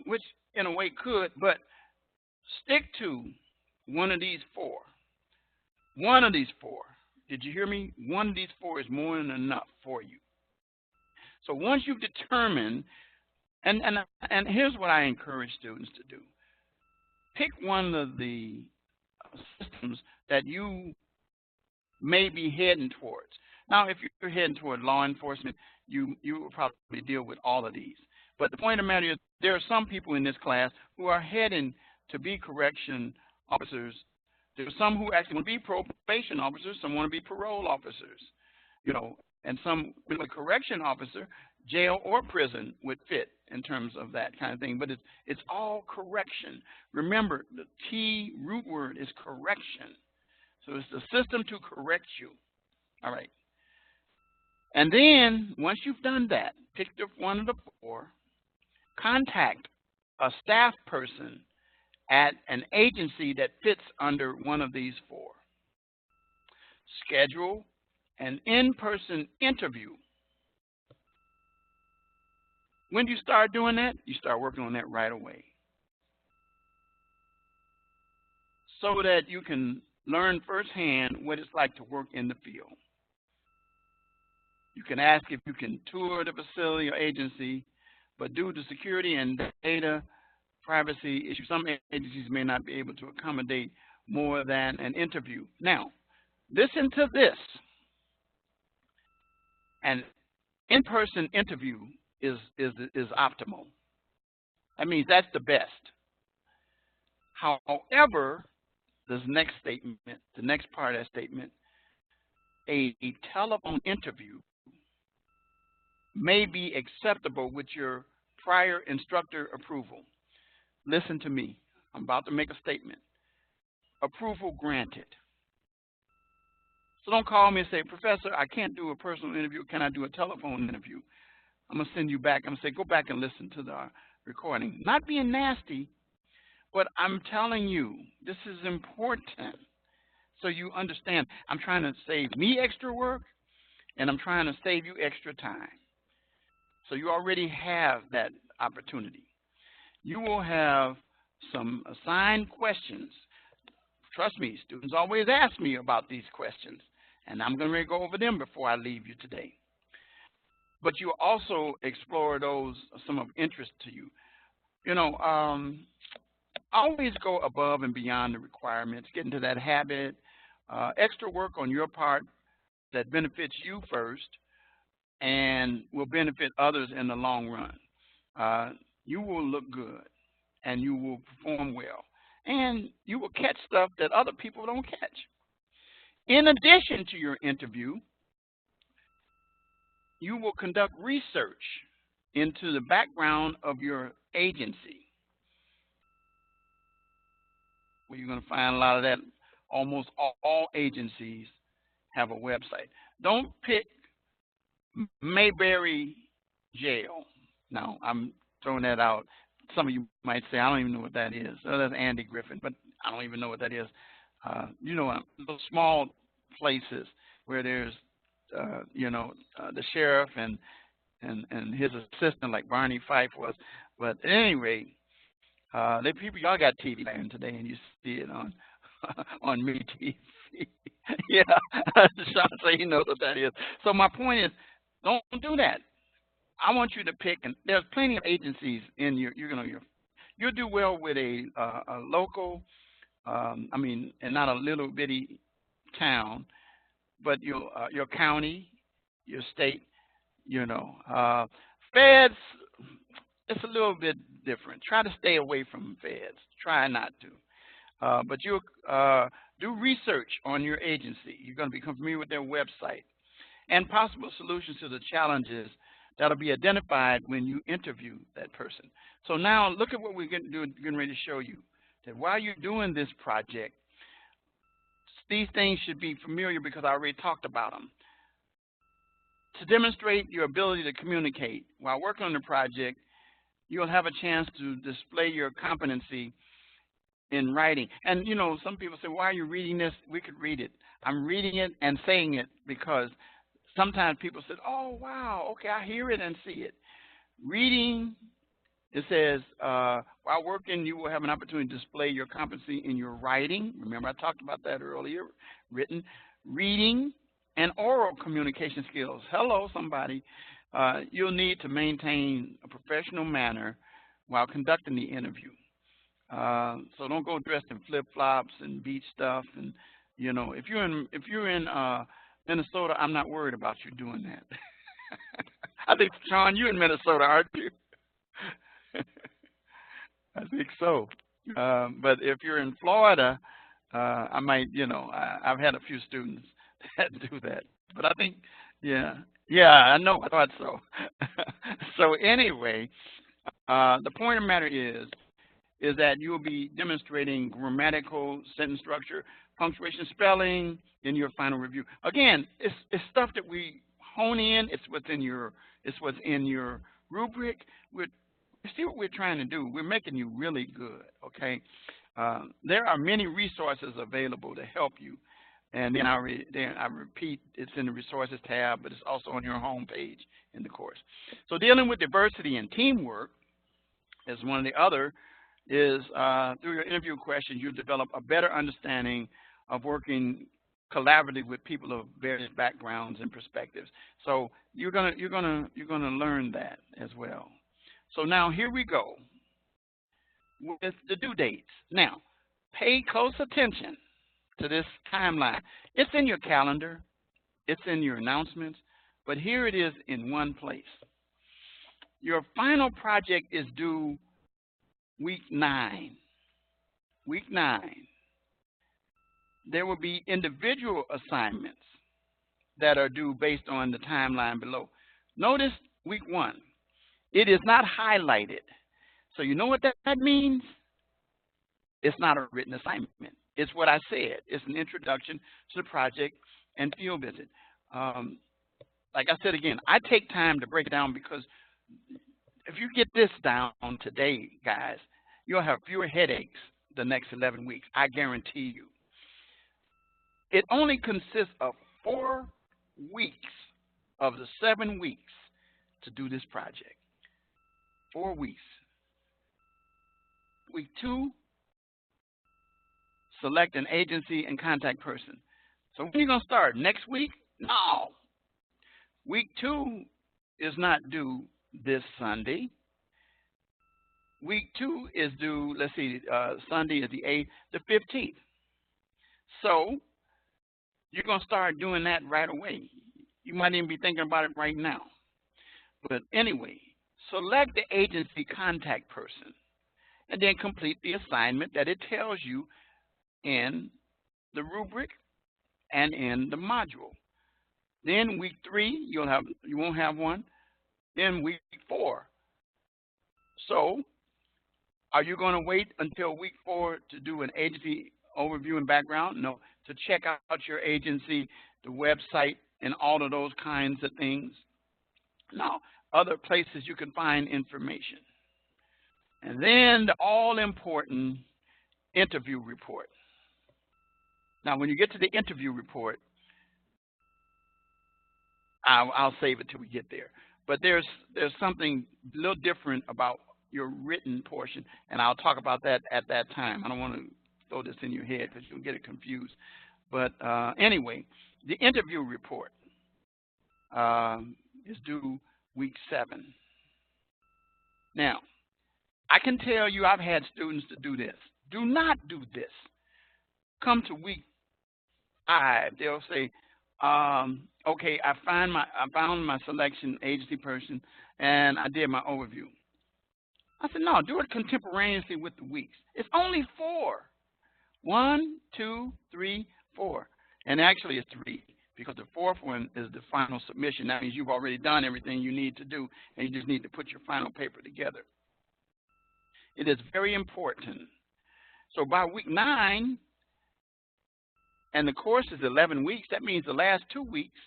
Speaker 1: which in a way could, but stick to one of these four. One of these four. Did you hear me? One of these four is more than enough for you. So once you've determined, and here's what I encourage students to do. Pick one of the systems that you may be heading towards. Now, if you're heading toward law enforcement, you will probably deal with all of these. But the point of the matter is there are some people in this class who are heading to be correction officers. There are some who actually want to be probation officers, some want to be parole officers, and some with a correction officer, jail or prison would fit in terms of that kind of thing. But it's all correction. Remember, the key root word is correction. So it's the system to correct you. All right. And then once you've done that, pick one of the four, contact a staff person at an agency that fits under one of these four. Schedule an in-person interview. When do you start doing that? You start working on that right away, so that you can learn firsthand what it's like to work in the field. You can ask if you can tour the facility or agency, but due to security and data privacy issues, some agencies may not be able to accommodate more than an interview. Now, listen to this. An in-person interview is optimal. That means that's the best. However, this next statement, the next part of that statement, a telephone interview may be acceptable with your prior instructor approval. Listen to me. I'm about to make a statement. Approval granted. So don't call me and say, Professor, I can't do a personal interview. Can I do a telephone interview? I'm going to send you back. I'm going to say, go back and listen to the recording. Not being nasty, but I'm telling you, this is important so you understand. I'm trying to save me extra work, and I'm trying to save you extra time. So you already have that opportunity. You will have some assigned questions. Trust me, students always ask me about these questions, and I'm going to go over them before I leave you today. But you also explore those, some of interest to you. You know, always go above and beyond the requirements. Get into that habit. Extra work on your part that benefits you first and will benefit others in the long run. You will look good, and you will perform well, and you will catch stuff that other people don't catch. In addition to your interview, you will conduct research into the background of your agency. Well, you're going to find a lot of that. Almost all agencies have a website. Don't pick Mayberry Jail. Now, I'm throwing that out. Some of you might say, I don't even know what that is. Oh, that's Andy Griffin, but I don't even know what that is. You know, those small places where there's, the sheriff and his assistant, like Barney Fife was. But at any rate, the people, y'all got TV land today, and you see it on on me TV. Yeah, Sean say he knows what that is. So my point is, don't do that. I want you to pick, and there's plenty of agencies in you'll do well with a local, and not a little bitty town, but your county, your state, feds. It's a little bit different. Try to stay away from feds. Try not to. But you'll do research on your agency. You're going to become familiar with their website and possible solutions to the challenges that'll be identified when you interview that person. So now look at what we're getting ready to show you. That while you're doing this project, these things should be familiar because I already talked about them. To demonstrate your ability to communicate while working on the project, you'll have a chance to display your competency in writing. And, some people say, why are you reading this? We could read it. I'm reading it and saying it because sometimes people say, oh, wow, okay, I hear it and see it. Reading, it says, while working, you will have an opportunity to display your competency in your writing. Remember, I talked about that earlier. Written, reading, and oral communication skills. Hello, somebody. You'll need to maintain a professional manner while conducting the interview. So don't go dressed in flip-flops and beach stuff. And if you're in Minnesota, I'm not worried about you doing that. I think, Sean, you're in Minnesota, aren't you? I think so. But if you're in Florida, I might, I've had a few students that do that. But I think, yeah, I know. I thought so. So anyway, the point of the matter is that you will be demonstrating grammatical sentence structure, punctuation, spelling in your final review. Again, it's stuff that we hone in. It's what's in your rubric. See what we're trying to do. We're making you really good. Okay. There are many resources available to help you. And then I repeat, it's in the resources tab, but it's also on your home page in the course. So dealing with diversity and teamwork is one of the other. Is through your interview questions, you develop a better understanding of working collaboratively with people of various backgrounds and perspectives. So you're gonna learn that as well. So now here we go with the due dates. Now, pay close attention to this timeline. It's in your calendar, it's in your announcements, but here it is in one place. Your final project is due week 9. Week 9. There will be individual assignments that are due based on the timeline below. Notice week 1. It is not highlighted. So you know what that means? It's not a written assignment. It's what I said. It's an introduction to the project and field visit. Like I said again, I take time to break it down because if you get this down today, guys, you'll have fewer headaches the next 11 weeks. I guarantee you. It only consists of 4 weeks of the 7 weeks to do this project. 4 weeks. Week 2, select an agency and contact person. So when are you going to start? Next week? No. Week 2 is not due this Sunday. Week 2 is due, let's see, Sunday is the 8th, the 15th. So you're going to start doing that right away. You might even be thinking about it right now. But anyway, select the agency contact person and then complete the assignment that it tells you in the rubric and in the module. Then week 3, you won't have one. Then week 4. So are you going to wait until week 4 to do an agency overview and background? No, to check out your agency, the website, and all of those kinds of things. No, other places you can find information. And then the all-important interview report. Now, when you get to the interview report, I'll save it till we get there. But there's something a little different about your written portion, and I'll talk about that at that time. I don't want to throw this in your head because you'll get it confused. But anyway, the interview report is due week 7. Now, I can tell you I've had students to do this. Do not do this. Come to week 5, they'll say, okay, I found my selection agency person, and I did my overview. I said, no, do it contemporaneously with the weeks. It's only 4. 1, 2, 3, 4. And actually it's 3 because the 4th one is the final submission. That means you've already done everything you need to do, and you just need to put your final paper together. It is very important. So by week 9, and the course is 11 weeks, that means the last 2 weeks,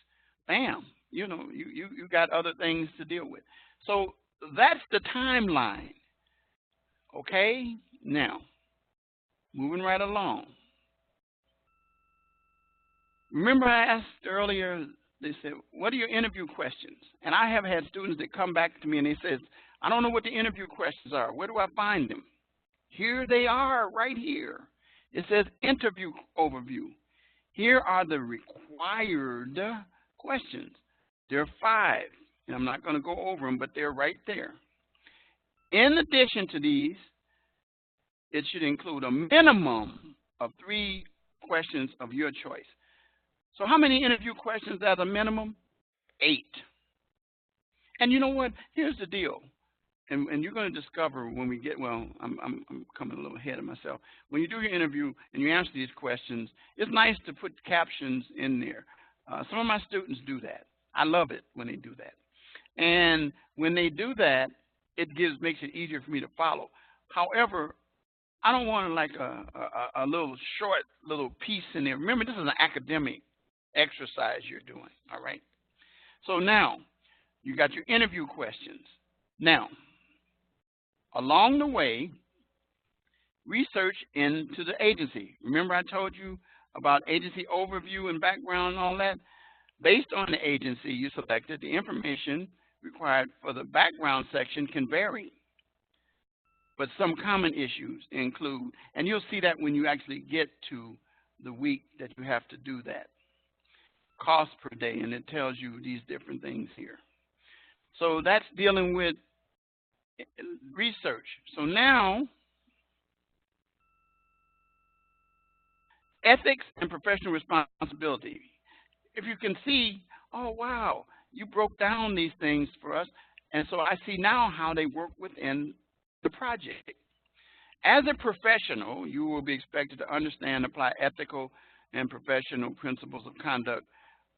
Speaker 1: bam, you got other things to deal with. So that's the timeline. Okay? Now, moving right along. Remember I asked earlier, they said, what are your interview questions? And I have had students that come back to me and they said, I don't know what the interview questions are. Where do I find them? Here they are, right here. It says interview overview. Here are the required questions. There are 5, and I'm not going to go over them, but they're right there. In addition to these, it should include a minimum of 3 questions of your choice. So how many interview questions as a minimum? 8. And you know what? Here's the deal. And you're going to discover when we get, well, I'm coming a little ahead of myself. When you do your interview and you answer these questions, it's nice to put captions in there. Some of my students do that. I love it when they do that. And when they do that, it makes it easier for me to follow. However, I don't want like a little short little piece in there. Remember, this is an academic exercise you're doing, all right? So now, you got your interview questions. Now, along the way, research into the agency. Remember I told you about agency overview and background and all that? Based on the agency you selected, the information required for the background section can vary. But some common issues include, and you'll see that when you actually get to the week that you have to do that. cost per day, and it tells you these different things here. So that's dealing with research. So now, ethics and professional responsibility. If you can see, oh wow, you broke down these things for us, and so I see now how they work within the project. As a professional, you will be expected to understand and apply ethical and professional principles of conduct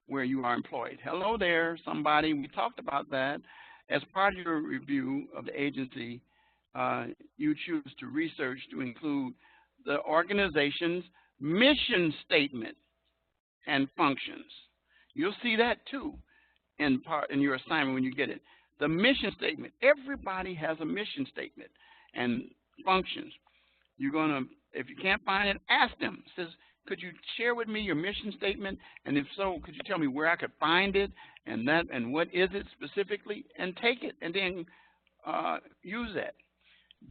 Speaker 1: where you are employed. Hello there, somebody. We talked about that. As part of your review of the agency, you choose to research to include the organization's mission statement and functions. You'll see that too in your assignment when you get it. The mission statement. Everybody has a mission statement and functions. You're gonna, if you can't find it, ask them. It says, could you share with me your mission statement? And if so, could you tell me where I could find it and what is it specifically? And take it and then use that.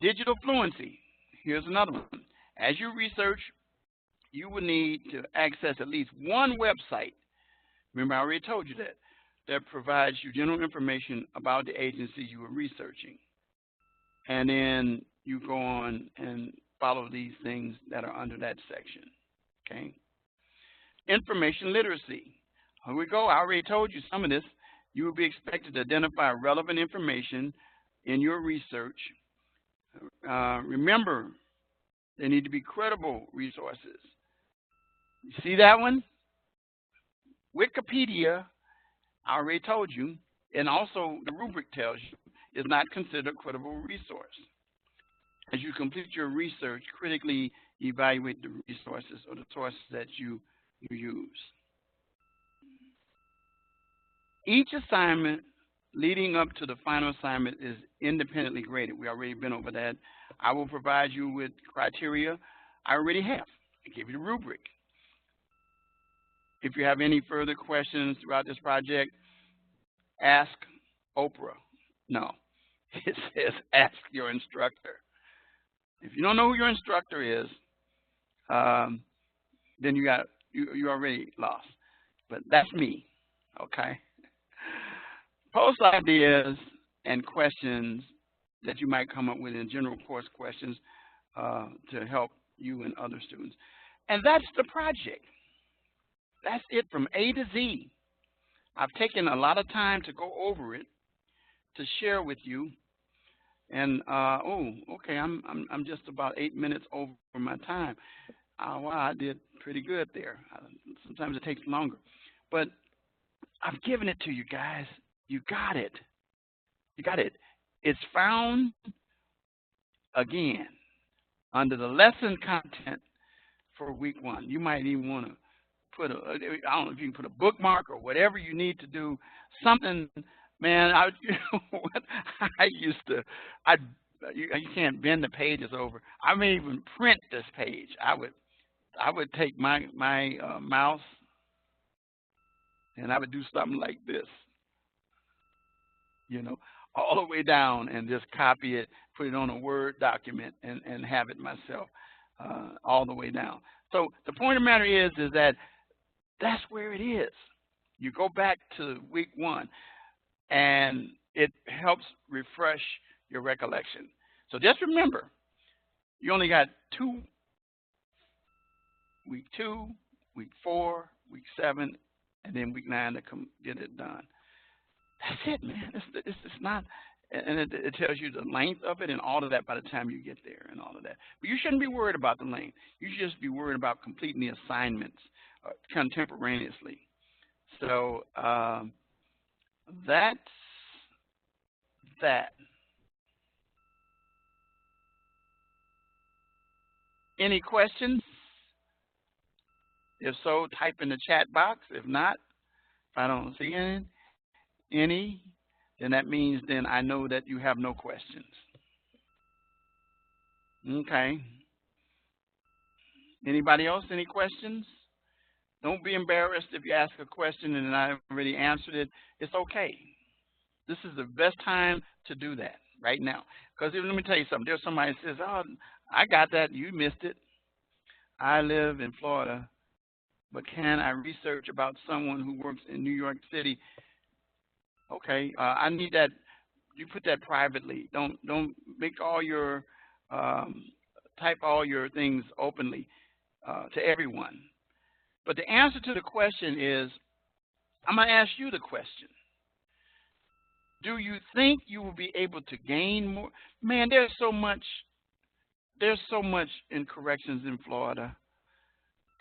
Speaker 1: Digital fluency. Here's another one. As you research, you will need to access at least one website. Remember, I already told you that provides you general information about the agency you are researching. And then you go on and follow these things that are under that section. Okay. Information literacy. Here we go. I already told you some of this. You will be expected to identify relevant information in your research. Remember, they need to be credible resources. You see that one? Wikipedia, I already told you, and also the rubric tells you, is not considered a credible resource. As you complete your research, critically evaluate the resources or the sources that you use. Each assignment leading up to the final assignment is independently graded. We already been over that. I will provide you with criteria. I already have. I gave you the rubric. If you have any further questions throughout this project, ask Oprah. No, it says ask your instructor. If you don't know who your instructor is, then you already lost. But that's me, okay? Post ideas and questions that you might come up with in general course questions to help you and other students. And that's the project. That's it from A to Z. I've taken a lot of time to go over it, to share with you. And oh, okay, I'm just about 8 minutes over my time. Wow, I did pretty good there. Sometimes it takes longer, but I've given it to you guys. You got it. You got it. It's found again under the lesson content for week 1. You might even want to put I don't know if you can put a bookmark or whatever you need to do. Something, man. You know what? You can't bend the pages over. I may even print this page. I would take my mouse and I would do something like this, you know, all the way down and just copy it, put it on a Word document and have it myself all the way down. So the point of the matter is that that's where it is. You go back to week 1 and it helps refresh your recollection. So just remember, you only got week 2, week 4, week 7, and then week 9 to get it done. That's it, man. It's not, and it tells you the length of it and all of that by the time you get there and all of that. But you shouldn't be worried about the length. You should just be worried about completing the assignments contemporaneously. So that's that. Any questions? If so, type in the chat box. If not, if I don't see any, then that means then I know that you have no questions. Okay. Anybody else? Any questions? Don't be embarrassed if you ask a question and I already answered it. It's okay. This is the best time to do that right now. Because let me tell you something. There's somebody that says, oh, I got that. You missed it. I live in Florida, but can I research about someone who works in New York City? Okay, I need that. You put that privately. Don't make all your type all your things openly to everyone. But the answer to the question is, I'm going to ask you the question. Do you think you will be able to gain more? Man, there's so much in corrections in Florida.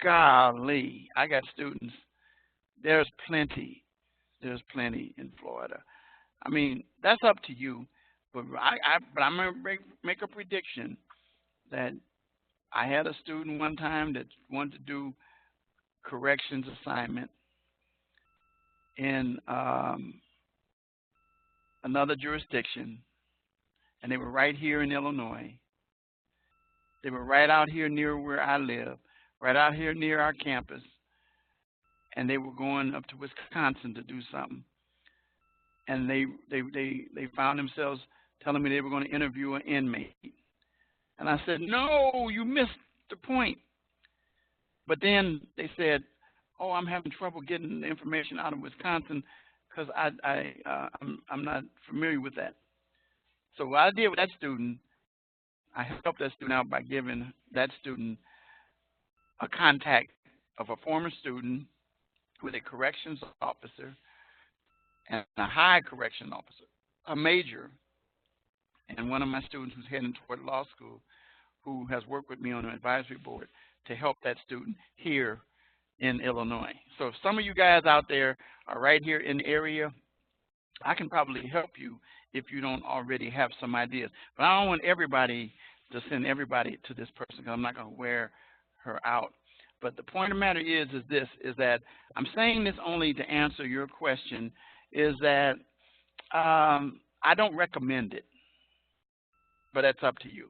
Speaker 1: Golly, I got students. There's plenty. There's plenty in Florida. I mean, that's up to you. But I'm going to make a prediction that I had a student one time that wanted to do corrections assignment in another jurisdiction, and they were right here in Illinois. They were right out here near where I live, right out here near our campus, and they were going up to Wisconsin to do something. And they found themselves telling me they were going to interview an inmate. And I said, no, you missed the point. But then they said, oh, I'm having trouble getting the information out of Wisconsin because I'm not familiar with that. So what I did with that student, I helped that student out by giving that student a contact of a former student with a corrections officer and a high correction officer, a major, and one of my students who's heading toward law school, who has worked with me on an advisory board to help that student here in Illinois. So if some of you guys out there are right here in the area, I can probably help you if you don't already have some ideas. But I don't want everybody to send everybody to this person because I'm not going to wear her out. But the point of the matter is that I'm saying this only to answer your question, is that I don't recommend it, but that's up to you.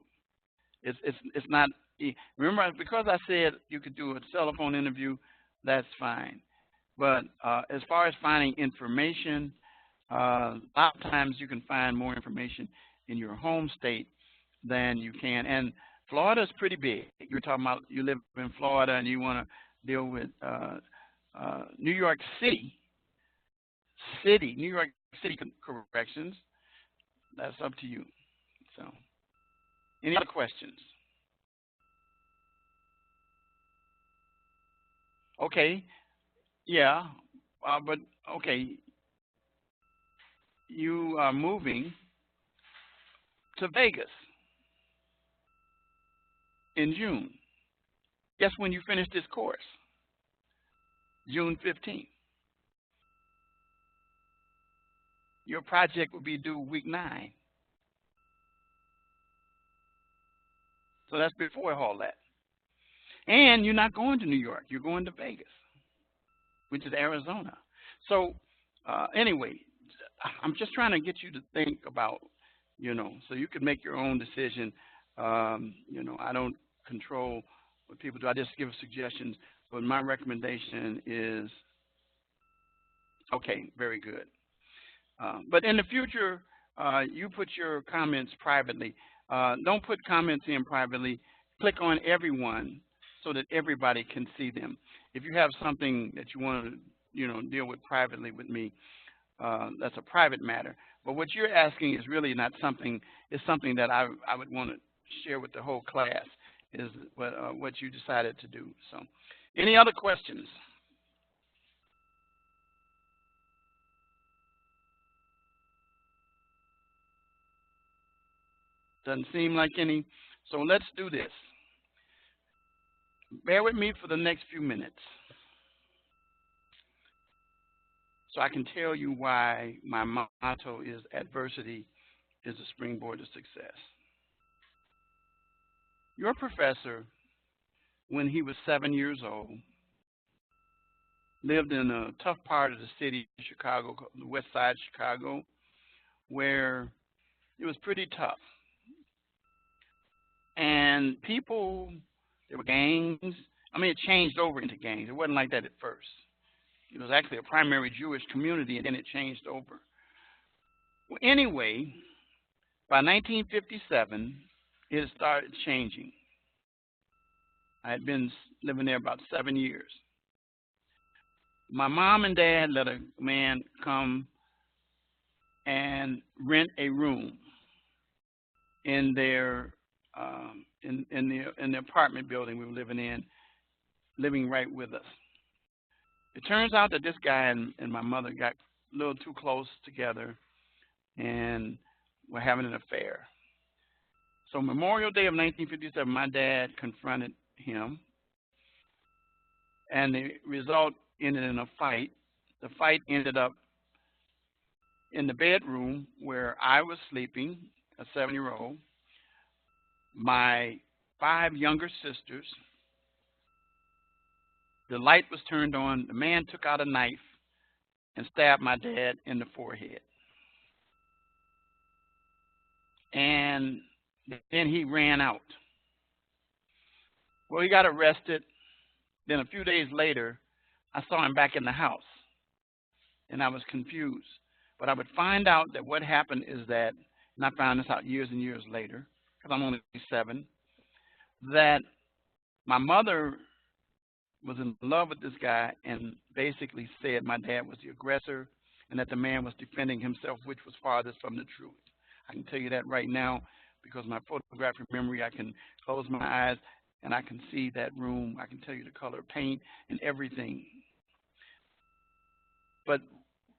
Speaker 1: It's not. Remember, because I said you could do a telephone interview, that's fine. But as far as finding information, a lot of times you can find more information in your home state than you can. And Florida is pretty big. You're talking about you live in Florida and you want to deal with New York City, New York City corrections. That's up to you. So, any other questions? Okay, yeah, but okay, you are moving to Vegas in June. Guess when you finish this course? June 15th. Your project will be due week 9. So that's before all that. And you're not going to New York. You're going to Vegas, which is Arizona. So anyway, I'm just trying to get you to think about, so you can make your own decision. I don't control what people do. I just give suggestions. But my recommendation is, okay, very good. But in the future, you put your comments privately. Don't put comments in privately. Click on everyone so that everybody can see them. If you have something that you want to, deal with privately with me, that's a private matter. But what you're asking is really not something. It's something that I would want to share with the whole class. Is what you decided to do. So, any other questions? Doesn't seem like any. So let's do this. Bear with me for the next few minutes so I can tell you why my motto is adversity is a springboard to success. Your professor, when he was 7 years old, lived in a tough part of the city of Chicago, the west side of Chicago, where it was pretty tough. And people, there were gangs. I mean, it changed over into gangs. It wasn't like that at first. It was actually a primary Jewish community, and then it changed over. Well, anyway, by 1957, it started changing. I had been living there about 7 years. My mom and dad let a man come and rent a room in their in the apartment building we were living in, living right with us. It turns out that this guy and my mother got a little too close together and were having an affair. So Memorial Day of 1957, my dad confronted him, and the result ended in a fight. The fight ended up in the bedroom where I was sleeping, a 7-year-old, my 5 younger sisters. The light was turned on. The man took out a knife and stabbed my dad in the forehead. And then he ran out. Well, he got arrested. Then a few days later, I saw him back in the house, and I was confused. But I would find out that what happened is that, and I found this out years and years later, because I'm only 7, that my mother was in love with this guy and basically said my dad was the aggressor and that the man was defending himself, which was farthest from the truth. I can tell you that right now because my photographic memory, I can close my eyes and I can see that room. I can tell you the color paint and everything. But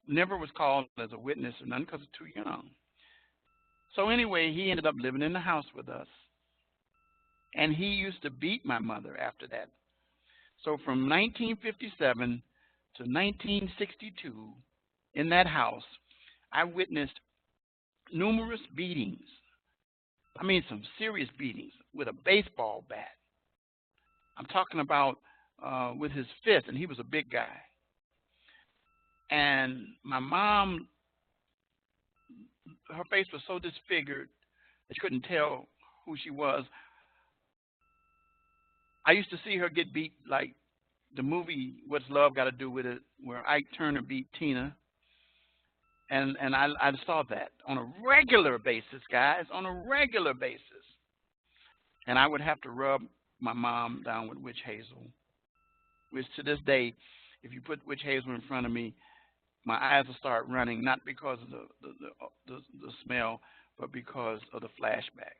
Speaker 1: never was called as a witness or nothing because it's too young. So anyway, he ended up living in the house with us. And he used to beat my mother after that. So from 1957 to 1962, in that house, I witnessed numerous beatings. I mean, some serious beatings with a baseball bat. I'm talking about with his fist, and he was a big guy. And my mom, her face was so disfigured that you couldn't tell who she was. I used to see her get beat like the movie What's Love Got to Do with It, where Ike Turner beat Tina. And I saw that on a regular basis, guys, on a regular basis. And I would have to rub my mom down with witch hazel, which to this day, if you put witch hazel in front of me, my eyes will start running, not because of the smell, but because of the flashback.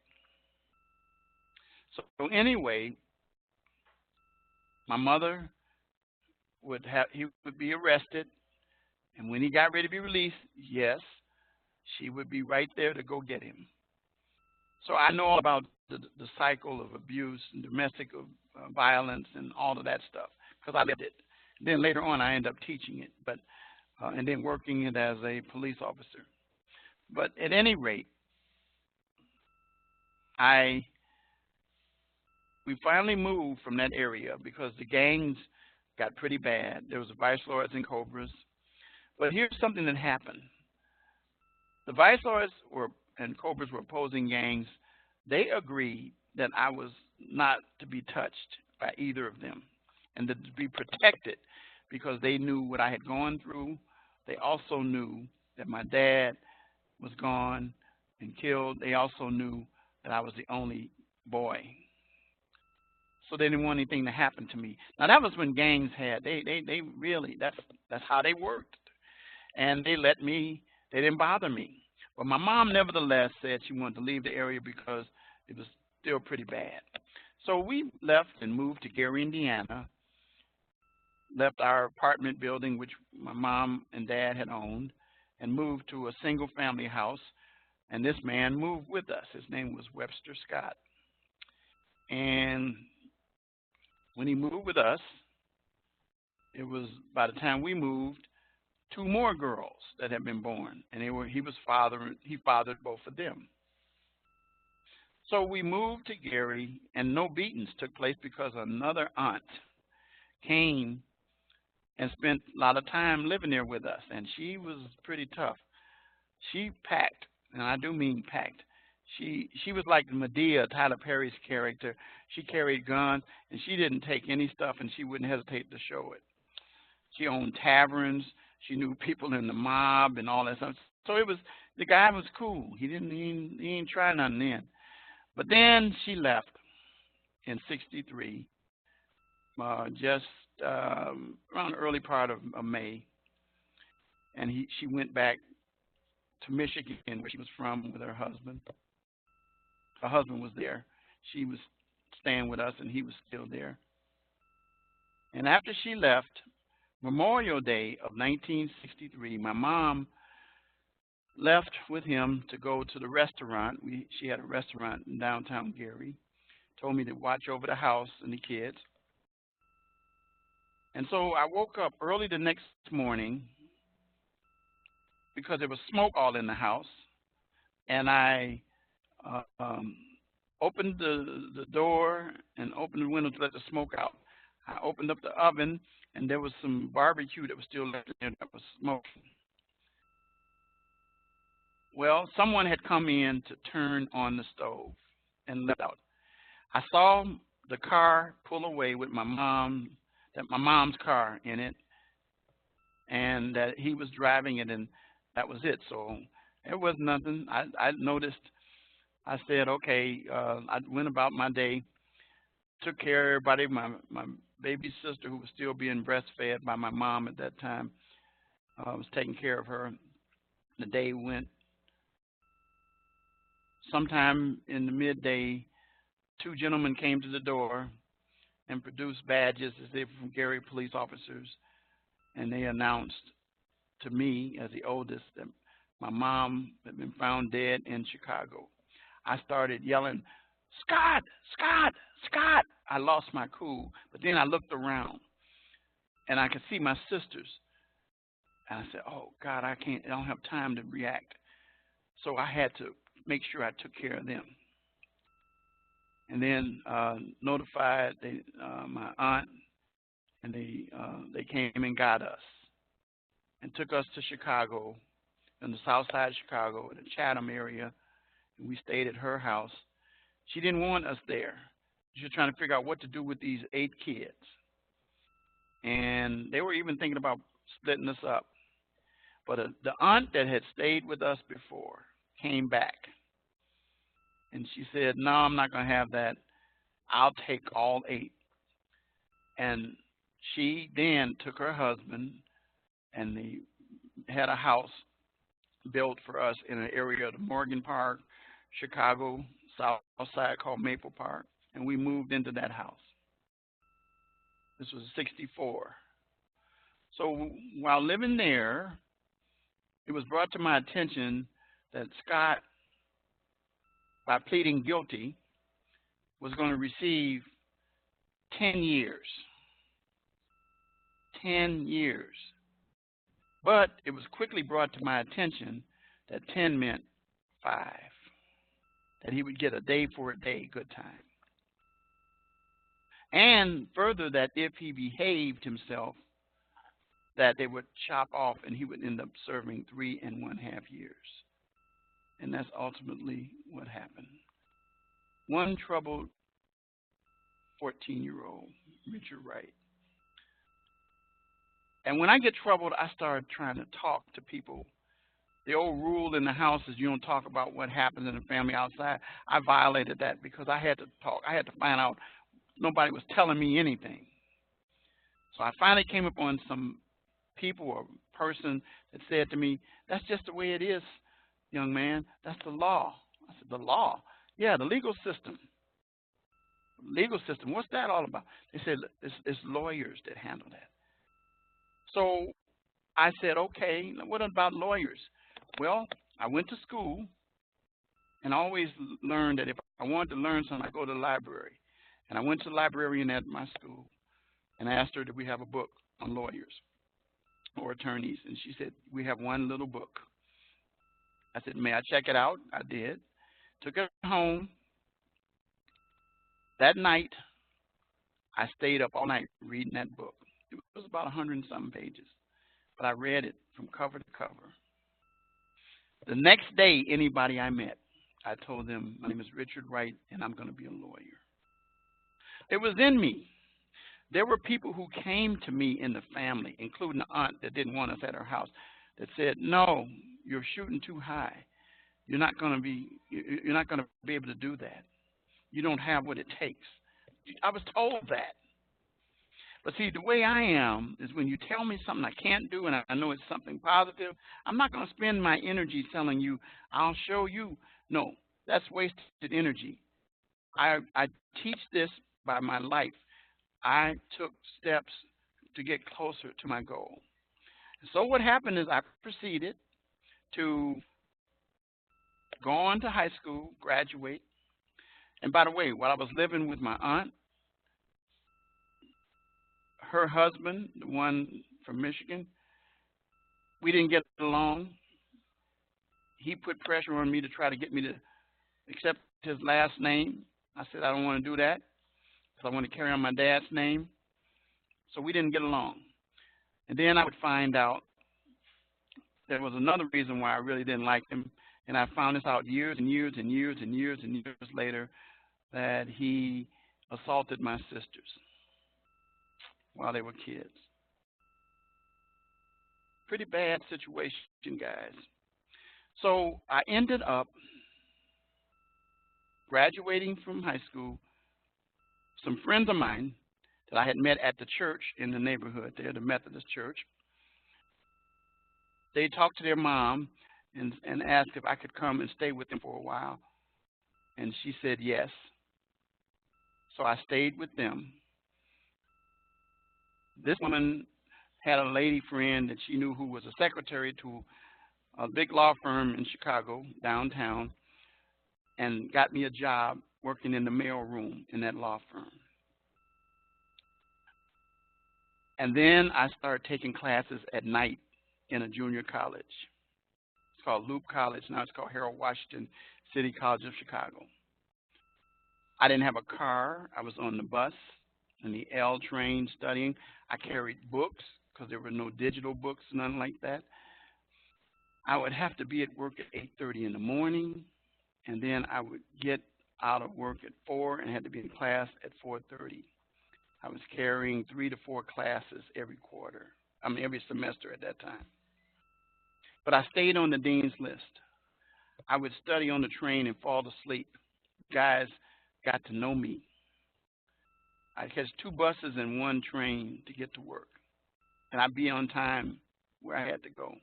Speaker 1: So anyway, my mother he would be arrested, and when he got ready to be released, yes, she would be right there to go get him. So I know all about the cycle of abuse and domestic violence and all of that stuff because I lived it. Then later on, I ended up teaching it, but and then working it as a police officer. But at any rate, we finally moved from that area because the gangs got pretty bad. There was the Vice Lords and Cobras. But here's something that happened. The Vice Lords and Cobras were opposing gangs. They agreed that I was not to be touched by either of them and to be protected because they knew what I had gone through. They also knew that my dad was gone and killed. They also knew that I was the only boy. So they didn't want anything to happen to me. Now that was when gangs had, they really, that's how they worked. And they didn't bother me. But my mom nevertheless said she wanted to leave the area because it was still pretty bad. So we left and moved to Gary, Indiana, left our apartment building, which my mom and dad had owned, and moved to a single family house. And this man moved with us. His name was Webster Scott. And when he moved with us, it was by the time we moved, 2 more girls that had been born, and he fathered both of them. So we moved to Gary, and no beatings took place because another aunt came and spent a lot of time living there with us, and she was pretty tough. She packed, and I do mean packed. She was like Medea, Tyler Perry's character. She carried guns, and she didn't take any stuff, and she wouldn't hesitate to show it. She owned taverns. She knew people in the mob and all that stuff. So the guy was cool. He ain't try nothing then. But then she left in '63, just around the early part of May, and she went back to Michigan, where she was from, with her husband. Her husband was there. She was staying with us, and he was still there. And after she left, Memorial Day of 1963, my mom left with him to go to the restaurant. She had a restaurant in downtown Gary. Told me to watch over the house and the kids. And so I woke up early the next morning because there was smoke all in the house, and I uh, um, opened the door and opened the window to let the smoke out. I opened up the oven, and there was some barbecue that was still left in there that was smoking. Well, someone had come in to turn on the stove and left out. I saw the car pull away with my mom's car in it, and that he was driving it, and that was it. So there was nothing. I noticed. I said, okay. I went about my day, took care of everybody. My baby sister, who was still being breastfed by my mom at that time, was taking care of her. The day went. Sometime in the midday, two gentlemen came to the door and produced badges as they were from Gary police officers, and they announced to me, as the oldest, that my mom had been found dead in Chicago. I started yelling, "Scott, Scott, Scott!" I lost my cool, but then I looked around, and I could see my sisters, and I said, "Oh God, I don't have time to react." So I had to make sure I took care of them, and then notified my aunt, and they came and got us and took us to Chicago, in the south side of Chicago, in the Chatham area, and we stayed at her house. She didn't want us there. She was trying to figure out what to do with these 8 kids, and they were even thinking about splitting us up. But the aunt that had stayed with us before came back, and she said, "No, I'm not going to have that. I'll take all 8." And she then took her husband, and they had a house built for us in an area of the Morgan Park, Chicago, south side, called Maple Park, and we moved into that house. This was 64. So while living there, it was brought to my attention that Scott, by pleading guilty, was going to receive 10 years. 10 years. But it was quickly brought to my attention that 10 meant 5, that he would get a day for a day good time. And further, that if he behaved himself, that they would chop off and he would end up serving 3.5 years. And that's ultimately what happened. One troubled 14-year-old, Richard Wright. And when I get troubled, I start trying to talk to people. The old rule in the house is you don't talk about what happens in the family outside. I violated that because I had to talk. I had to find out. Nobody was telling me anything. So I finally came upon some people or person that said to me, "That's just the way it is, young man. That's the law." I said, "The law?" "Yeah, the legal system." "Legal system? What's that all about?" They said, it's lawyers that handle that. So I said, "Okay, what about lawyers?" Well, I went to school and I always learned that if I wanted to learn something, I go to the library. And I went to the librarian at my school and asked her, "Did we have a book on lawyers or attorneys?" And she said, "We have one little book." I said, "May I check it out?" I did. Took it home. That night, I stayed up all night reading that book. It was about 100 and something pages, but I read it from cover to cover. The next day, anybody I met, I told them, "My name is Richard Wright, and I'm going to be a lawyer." It was in me. There were people who came to me in the family, including the aunt that didn't want us at her house, that said, "No, you're shooting too high. You're not going to be able to do that. You don't have what it takes." I was told that. But see, the way I am is when you tell me something I can't do and I know it's something positive, I'm not going to spend my energy telling you, I'll show you. No, that's wasted energy. I teach this by my life. I took steps to get closer to my goal. So what happened is I proceeded to go on to high school, graduate. And by the way, while I was living with my aunt, her husband, the one from Michigan, we didn't get along. He put pressure on me to try to get me to accept his last name. I said, I don't want to do that because I want to carry on my dad's name. So we didn't get along. And then I would find out there was another reason why I really didn't like him. And I found this out years and years and years and years and years later, that he assaulted my sisters while they were kids. Pretty bad situation, guys. So I ended up graduating from high school. Some friends of mine that I had met at the church in the neighborhood there, the Methodist church, they talked to their mom and asked if I could come and stay with them for a while. And she said yes. So I stayed with them. This woman had a lady friend that she knew who was a secretary to a big law firm in Chicago, downtown, and got me a job working in the mail room in that law firm. And then I started taking classes at night in a junior college. It's called Loop College. Now it's called Harold Washington City College of Chicago. I didn't have a car. I was on the bus and the L train studying. I carried books because there were no digital books, none like that. I would have to be at work at 8:30 in the morning, and then I would get out of work at 4 and had to be in class at 4:30. I was carrying 3 to 4 classes every every semester at that time. But I stayed on the dean's list. I would study on the train and fall asleep. Guys got to know me. I'd catch 2 buses and 1 train to get to work, and I'd be on time where I had to go.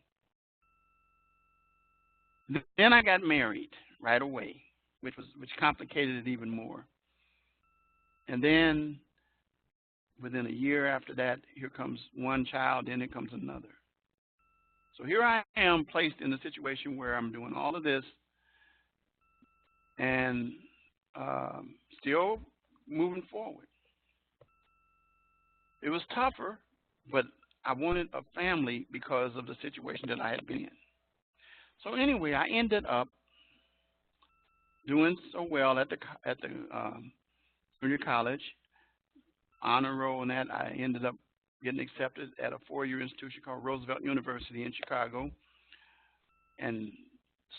Speaker 1: Then I got married right away, which complicated it even more. And then within a year after that, here comes one child, then here comes another. So here I am placed in a situation where I'm doing all of this and still moving forward. It was tougher, but I wanted a family because of the situation that I had been in. So anyway, I ended up doing so well at the junior college, honor roll, and that I ended up getting accepted at a 4-year institution called Roosevelt University in Chicago, and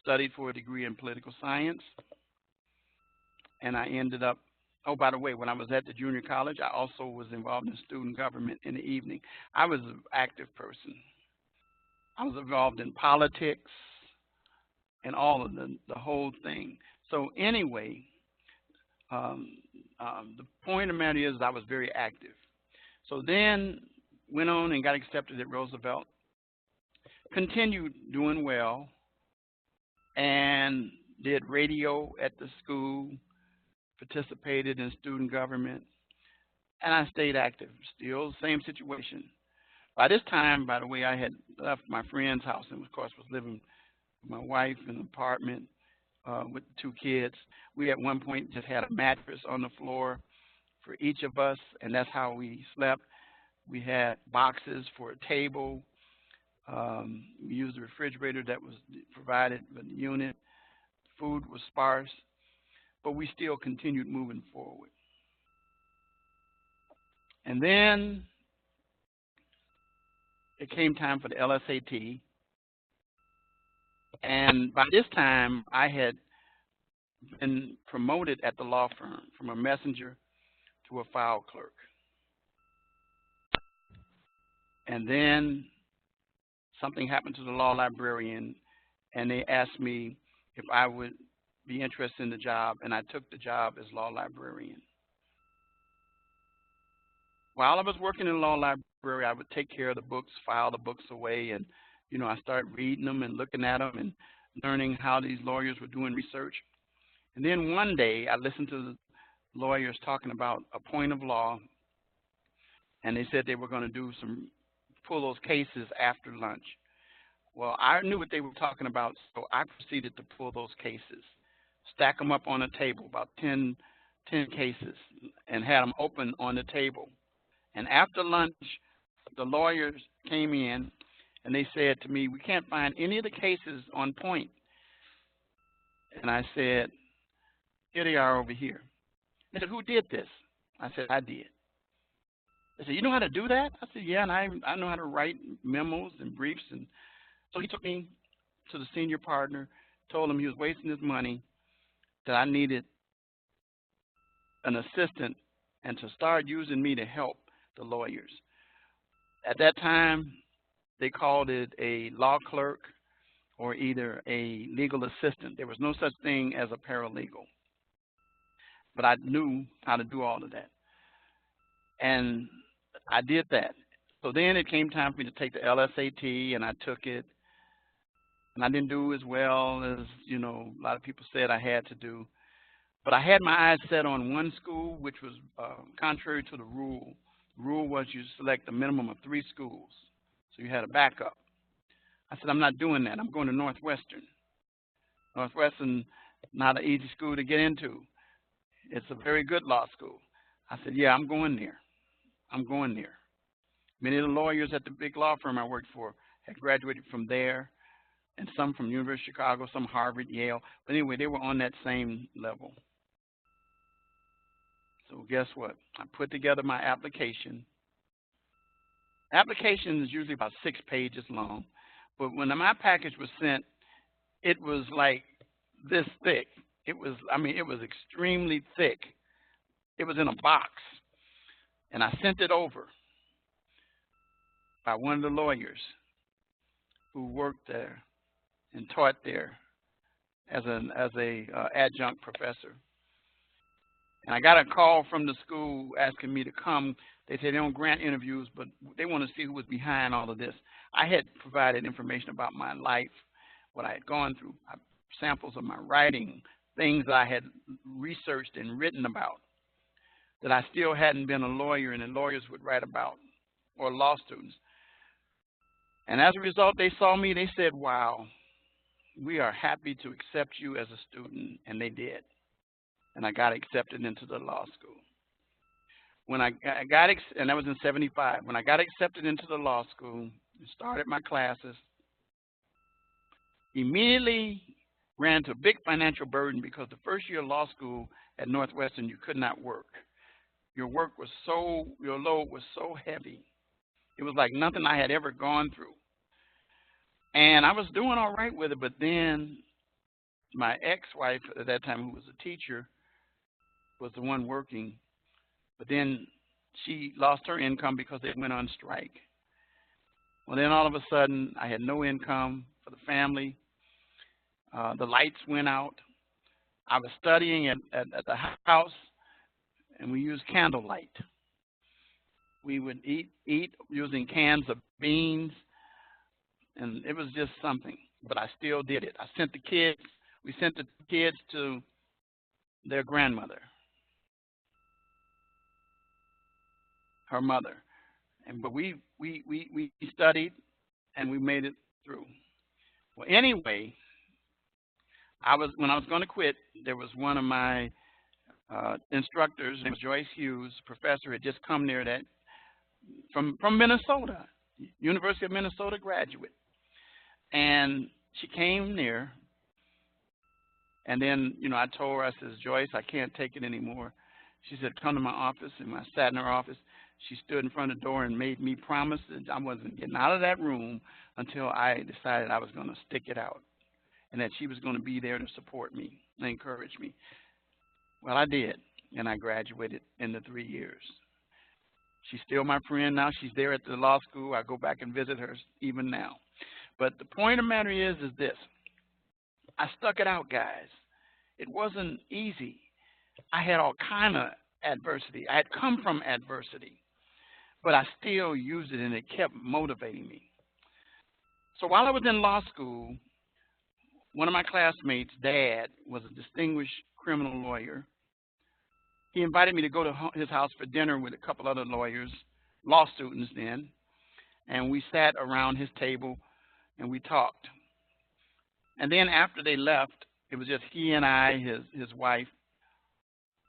Speaker 1: studied for a degree in political science. And I ended up, oh, by the way, when I was at the junior college, I also was involved in student government in the evening. I was an active person. I was involved in politics and all of the whole thing. So anyway, the point of the matter is I was very active. So then went on and got accepted at Roosevelt, continued doing well, and did radio at the school, participated in student government, and I stayed active. Still same situation. By this time, by the way, I had left my friend's house and, of course, was living with my wife in an apartment with 2 kids. We at one point just had a mattress on the floor for each of us, and that's how we slept. We had boxes for a table. We used the refrigerator that was provided with the unit. Food was sparse, but we still continued moving forward. And then it came time for the LSAT. And by this time, I had been promoted at the law firm from a messenger to a file clerk. And then something happened to the law librarian, and they asked me if I would be interested in the job, and I took the job as law librarian. while I was working in the law library, I would take care of the books, file the books away, and I started reading them and looking at them and learning how these lawyers were doing research. And then one day, I listened to the lawyers talking about a point of law, and they said they were going to pull those cases after lunch. Well, I knew what they were talking about, so I proceeded to pull those cases, stack them up on a table, about 10 cases, and had them open on the table. And after lunch, the lawyers came in, and they said to me, "We can't find any of the cases on point." And I said, "Here they are over here." They said, "Who did this?" I said, "I did." They said, "You know how to do that?" I said, "Yeah, and I know how to write memos and briefs." And so he took me to the senior partner, told him he was wasting his money, that I needed an assistant, and to start using me to help the lawyers. At that time, they called it a law clerk or either a legal assistant. There was no such thing as a paralegal. But I knew how to do all of that. And I did that. So then it came time for me to take the LSAT, and I took it. And I didn't do as well as, a lot of people said I had to do. But I had my eyes set on one school, which was contrary to the rule. The rule was you select a minimum of 3 schools. So you had a backup. I said, "I'm not doing that. I'm going to Northwestern." Northwestern, not an easy school to get into. It's a very good law school. I said, "Yeah, I'm going there. I'm going there." Many of the lawyers at the big law firm I worked for had graduated from there, and some from University of Chicago, some Harvard, Yale. But anyway, they were on that same level. So guess what? I put together my application. Application is usually about 6 pages long. But when my package was sent, it was like this thick. It was extremely thick. It was in a box. And I sent it over by one of the lawyers who worked there and taught there as a adjunct professor. And I got a call from the school asking me to come. They said they don't grant interviews, but they want to see who was behind all of this. I had provided information about my life, what I had gone through, samples of my writing, things I had researched and written about that I still hadn't been a lawyer and the lawyers would write about, or law students. And as a result, they saw me, they said, "Wow, we are happy to accept you as a student," and they did. And I got accepted into the law school. When I got, and that was in '75, when I got accepted into the law school and started my classes, immediately ran into a big financial burden because the first year of law school at Northwestern, you could not work. Your load was so heavy. It was like nothing I had ever gone through. And I was doing all right with it, but then my ex-wife at that time, who was a teacher, was the one working. But then she lost her income because they went on strike. Well, then all of a sudden, I had no income for the family. The lights went out. I was studying at the house, and we used candlelight. We would eat using cans of beans, and it was just something. But I still did it. We sent the kids to their grandmother, her mother. But we studied, and we made it through. Well, anyway, when I was going to quit, there was one of my instructors, named Joyce Hughes, professor, had just come there from Minnesota, University of Minnesota graduate. And she came near, and then, I told her, I said, "Joyce, I can't take it anymore." She said, "Come to my office." And when I sat in her office, she stood in front of the door and made me promise that I wasn't getting out of that room until I decided I was going to stick it out and that she was going to be there to support me and encourage me. Well, I did, and I graduated in the 3 years. She's still my friend now. She's there at the law school. I go back and visit her even now. But the point of the matter is this. I stuck it out, guys. It wasn't easy. I had all kind of adversity. I had come from adversity. but I still used it, and it kept motivating me. So while I was in law school, one of my classmates' dad was a distinguished criminal lawyer. He invited me to go to his house for dinner with a couple other lawyers, law students then, and we sat around his table and we talked. And then after they left, it was just he and I, his wife,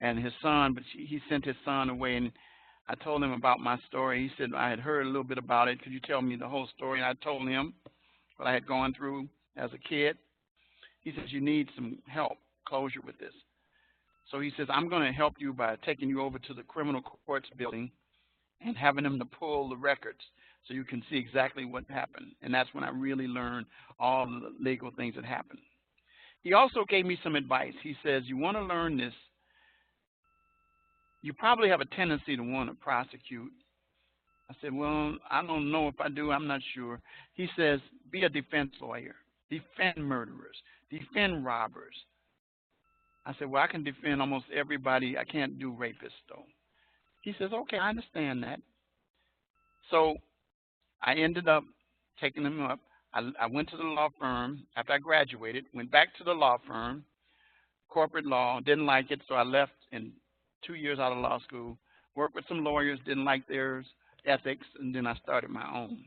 Speaker 1: and his son, but he sent his son away, and I told him about my story. He said, I had heard a little bit about it. Could you tell me the whole story? And I told him what I had gone through as a kid. He says, you need some help, closure with this. So he says, I'm going to help you by taking you over to the criminal courts building and having them to pull the records so you can see exactly what happened. And that's when I really learned all the legal things that happened. He also gave me some advice. He says, you want to learn this, you probably have a tendency to want to prosecute. I said, well, I don't know if I do. I'm not sure. He says, be a defense lawyer. Defend murderers. Defend robbers. I said, well, I can defend almost everybody. I can't do rapists, though. He says, okay, I understand that. So I ended up taking him up. I went to the law firm after I graduated, went back to the law firm, corporate law, didn't like it, so I left in 2 years out of law school, worked with some lawyers, didn't like their ethics, and then I started my own.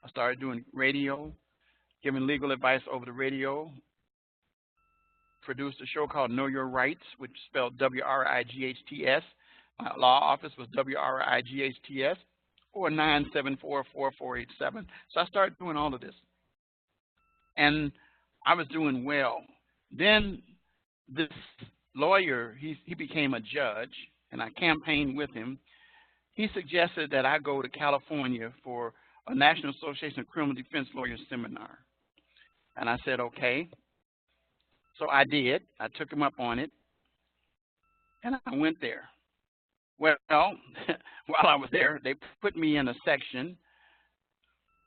Speaker 1: I started doing radio, giving legal advice over the radio, produced a show called Know Your Rights, which is spelled W-R-I-G-H-T-S. My law office was W-R-I-G-H-T-S, or 974-4487. So I started doing all of this. And I was doing well. Then this lawyer, he became a judge, and I campaigned with him. He suggested that I go to California for a National Association of Criminal Defense Lawyers seminar. And I said, okay. So I did. I took him up on it, and I went there. Well, while I was there, they put me in a section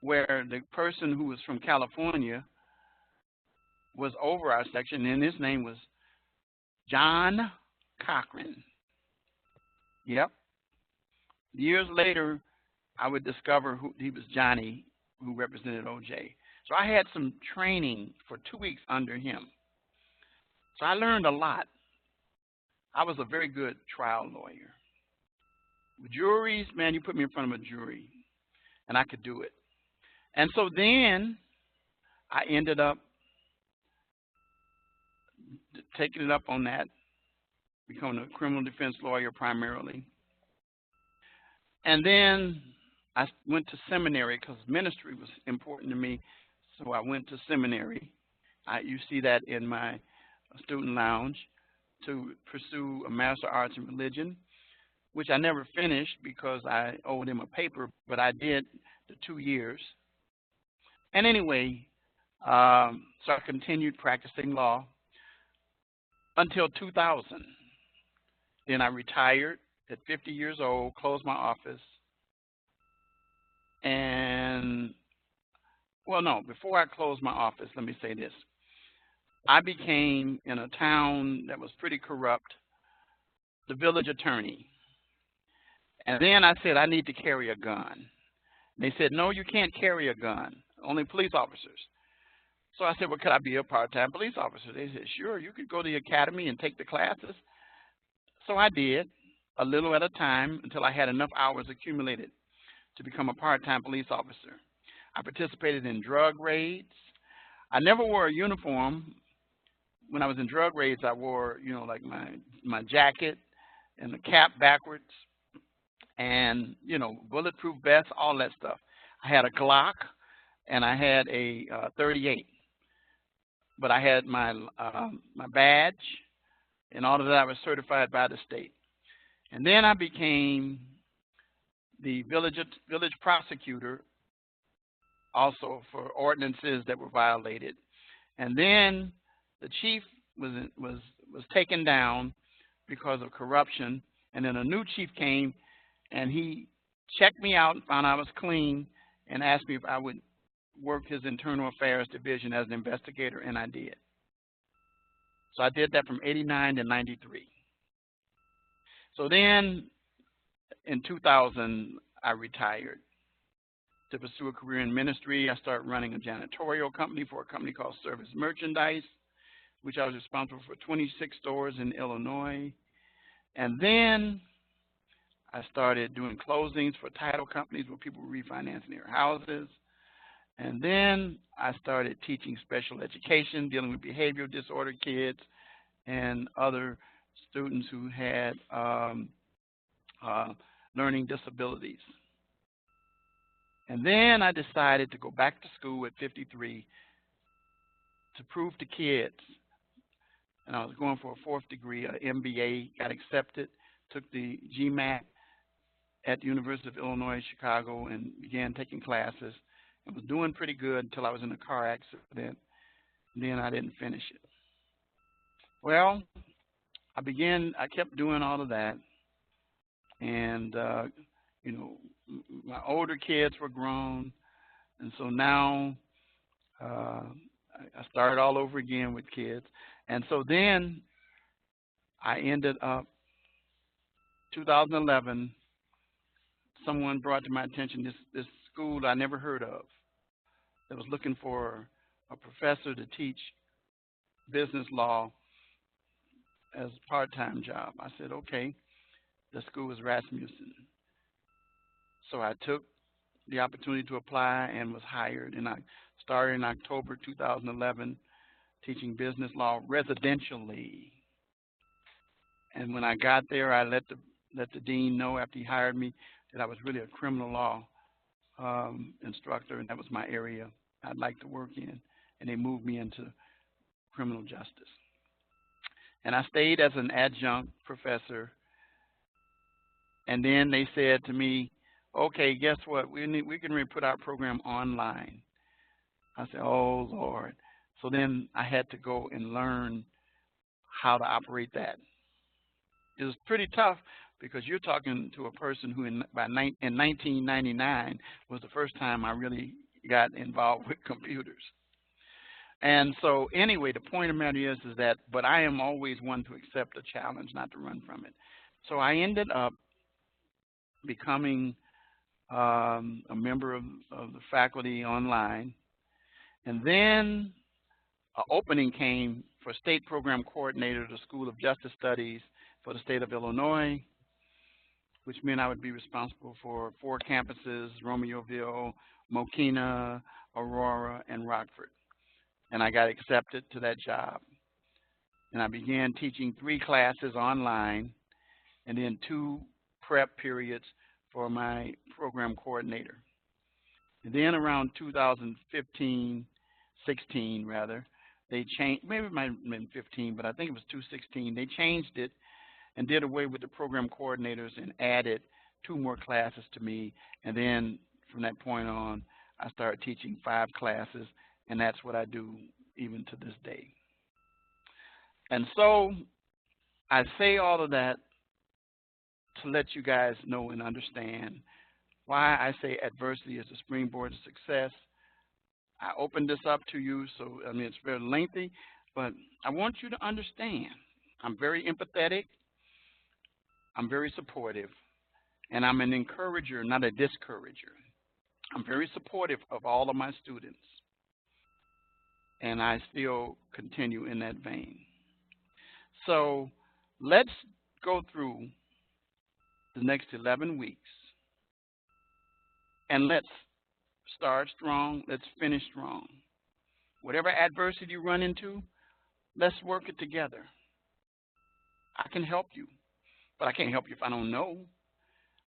Speaker 1: where the person who was from California was over our section, and his name was John Cochran. Yep. Years later, I would discover who he was, Johnny, who represented OJ. So I had some training for 2 weeks under him. So I learned a lot. I was a very good trial lawyer. Juries, man, you put me in front of a jury, and I could do it. And so then I ended up taking it up on that, becoming a criminal defense lawyer primarily. And then I went to seminary because ministry was important to me, so I went to seminary. You see that in my student lounge, to pursue a Master of Arts in Religion, which I never finished because I owed him a paper, but I did the 2 years. And anyway, so I continued practicing law until 2000. Then I retired at 50 years old, closed my office, and, well, no, before I closed my office, let me say this. I became, in a town that was pretty corrupt, the village attorney. And then I said, I need to carry a gun. They said, no, you can't carry a gun, only police officers. So I said, well, could I be a part-time police officer? They said, sure, you could go to the academy and take the classes. So I did, a little at a time, until I had enough hours accumulated to become a part-time police officer. I participated in drug raids. I never wore a uniform. When I was in drug raids, I wore, you know, like my jacket and the cap backwards and, you know, bulletproof vest, all that stuff. I had a Glock and I had a 38. But I had my badge and all of that. I was certified by the state. And then I became the village prosecutor also for ordinances that were violated. And then the chief was taken down because of corruption. And then a new chief came and he checked me out and found I was clean and asked me if I would work his internal affairs division as an investigator, and I did. So I did that from 89 to 93. So then In 2000, I retired to pursue a career in ministry. I started running a janitorial company for a company called Service Merchandise, which I was responsible for 26 stores in Illinois. And then I started doing closings for title companies where people were refinancing their houses. And then I started teaching special education, dealing with behavioral disorder kids and other students who had learning disabilities. And then I decided to go back to school at 53 to prove to kids. And I was going for a fourth degree, an MBA, got accepted, took the GMAT at the University of Illinois, Chicago, and began taking classes. I was doing pretty good until I was in a car accident. And then I didn't finish it. Well, I kept doing all of that. And, my older kids were grown. And so now I started all over again with kids. And so then I ended up, 2011, someone brought to my attention this school I never heard of that was looking for a professor to teach business law as a part-time job. I said, okay. The school was Rasmussen. So I took the opportunity to apply and was hired. And I started in October 2011 teaching business law residentially. And when I got there, I let the dean know after he hired me that I was really a criminal law instructor, and that was my area I'd like to work in. And they moved me into criminal justice. And I stayed as an adjunct professor. And then they said to me, okay, guess what? We can put our program online. I said, oh, Lord. So then I had to go and learn how to operate that. It was pretty tough because you're talking to a person who in 1999 was the first time I really got involved with computers. And so anyway, the point of the matter is that, but I am always one to accept a challenge, not to run from it. So I ended up becoming a member of the faculty online. And then an opening came for state program coordinator of the School of Justice Studies for the state of Illinois, which meant I would be responsible for 4 campuses, Romeoville, Mokina, Aurora, and Rockford. And I got accepted to that job. And I began teaching 3 classes online and then 2 prep periods for my program coordinator. And then around 2015, 16 rather, they changed, maybe it might have been 15, but I think it was 2016. They changed it and did away with the program coordinators and added 2 more classes to me. And then from that point on, I started teaching 5 classes, and that's what I do even to this day. And so I say all of that to let you guys know and understand why I say adversity is a springboard to success. I opened this up to you, so I mean it's very lengthy, but I want you to understand I'm very empathetic, I'm very supportive, and I'm an encourager, not a discourager. I'm very supportive of all of my students, and I still continue in that vein. So let's go through the next 11 weeks, and let's start strong, let's finish strong. Whatever adversity you run into, let's work it together. I can help you, but I can't help you if I don't know.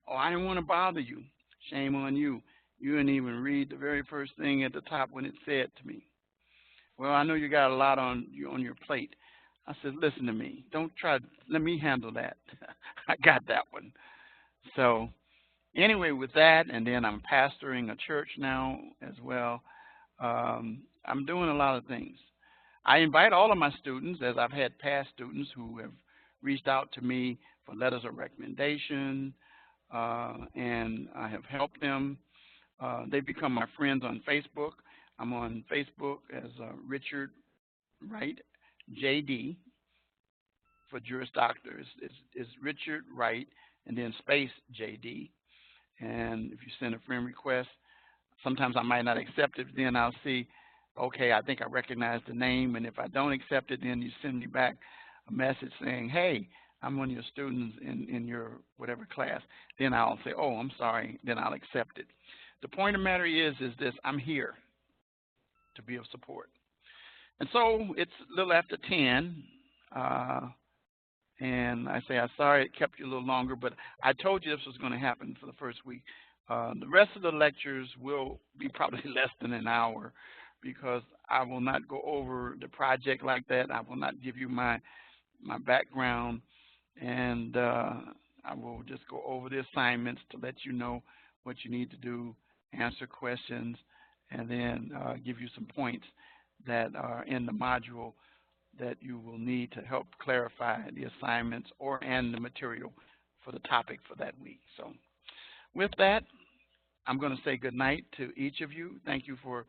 Speaker 1: Oh, I didn't want to bother you. Shame on you. You didn't even read the very first thing at the top when it said to me. Well, I know you got a lot on your plate. I said, listen to me. Don't try. Let me handle that. I got that one. So anyway, with that, and then I'm pastoring a church now as well. I'm doing a lot of things. I invite all of my students, as I've had past students who have reached out to me for letters of recommendation, and I have helped them. They've become my friends on Facebook. I'm on Facebook as Richard Wright, JD, for Juris Doctor. It's Richard Wright, and then space JD. And if you send a friend request, sometimes I might not accept it, then I'll see, okay, I think I recognize the name, and if I don't accept it, then you send me back a message saying, hey, I'm one of your students in your whatever class. Then I'll say, oh, I'm sorry, then I'll accept it. The point of the matter is this: I'm here to be of support. And so it's a little after 10, and I say, I'm sorry it kept you a little longer, but I told you this was going to happen for the first week. The rest of the lectures will be probably less than an hour, because I will not go over the project like that. I will not give you my background, and I will just go over the assignments to let you know what you need to do, answer questions, and then give you some points that are in the module that you will need to help clarify the assignments and the material for the topic for that week. So with that, I'm going to say good night to each of you. Thank you for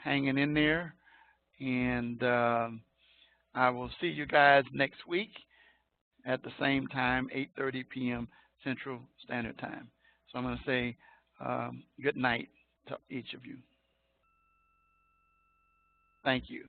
Speaker 1: hanging in there, and I will see you guys next week at the same time, 8:30 p.m. Central Standard Time. So I'm going to say good night to each of you. Thank you.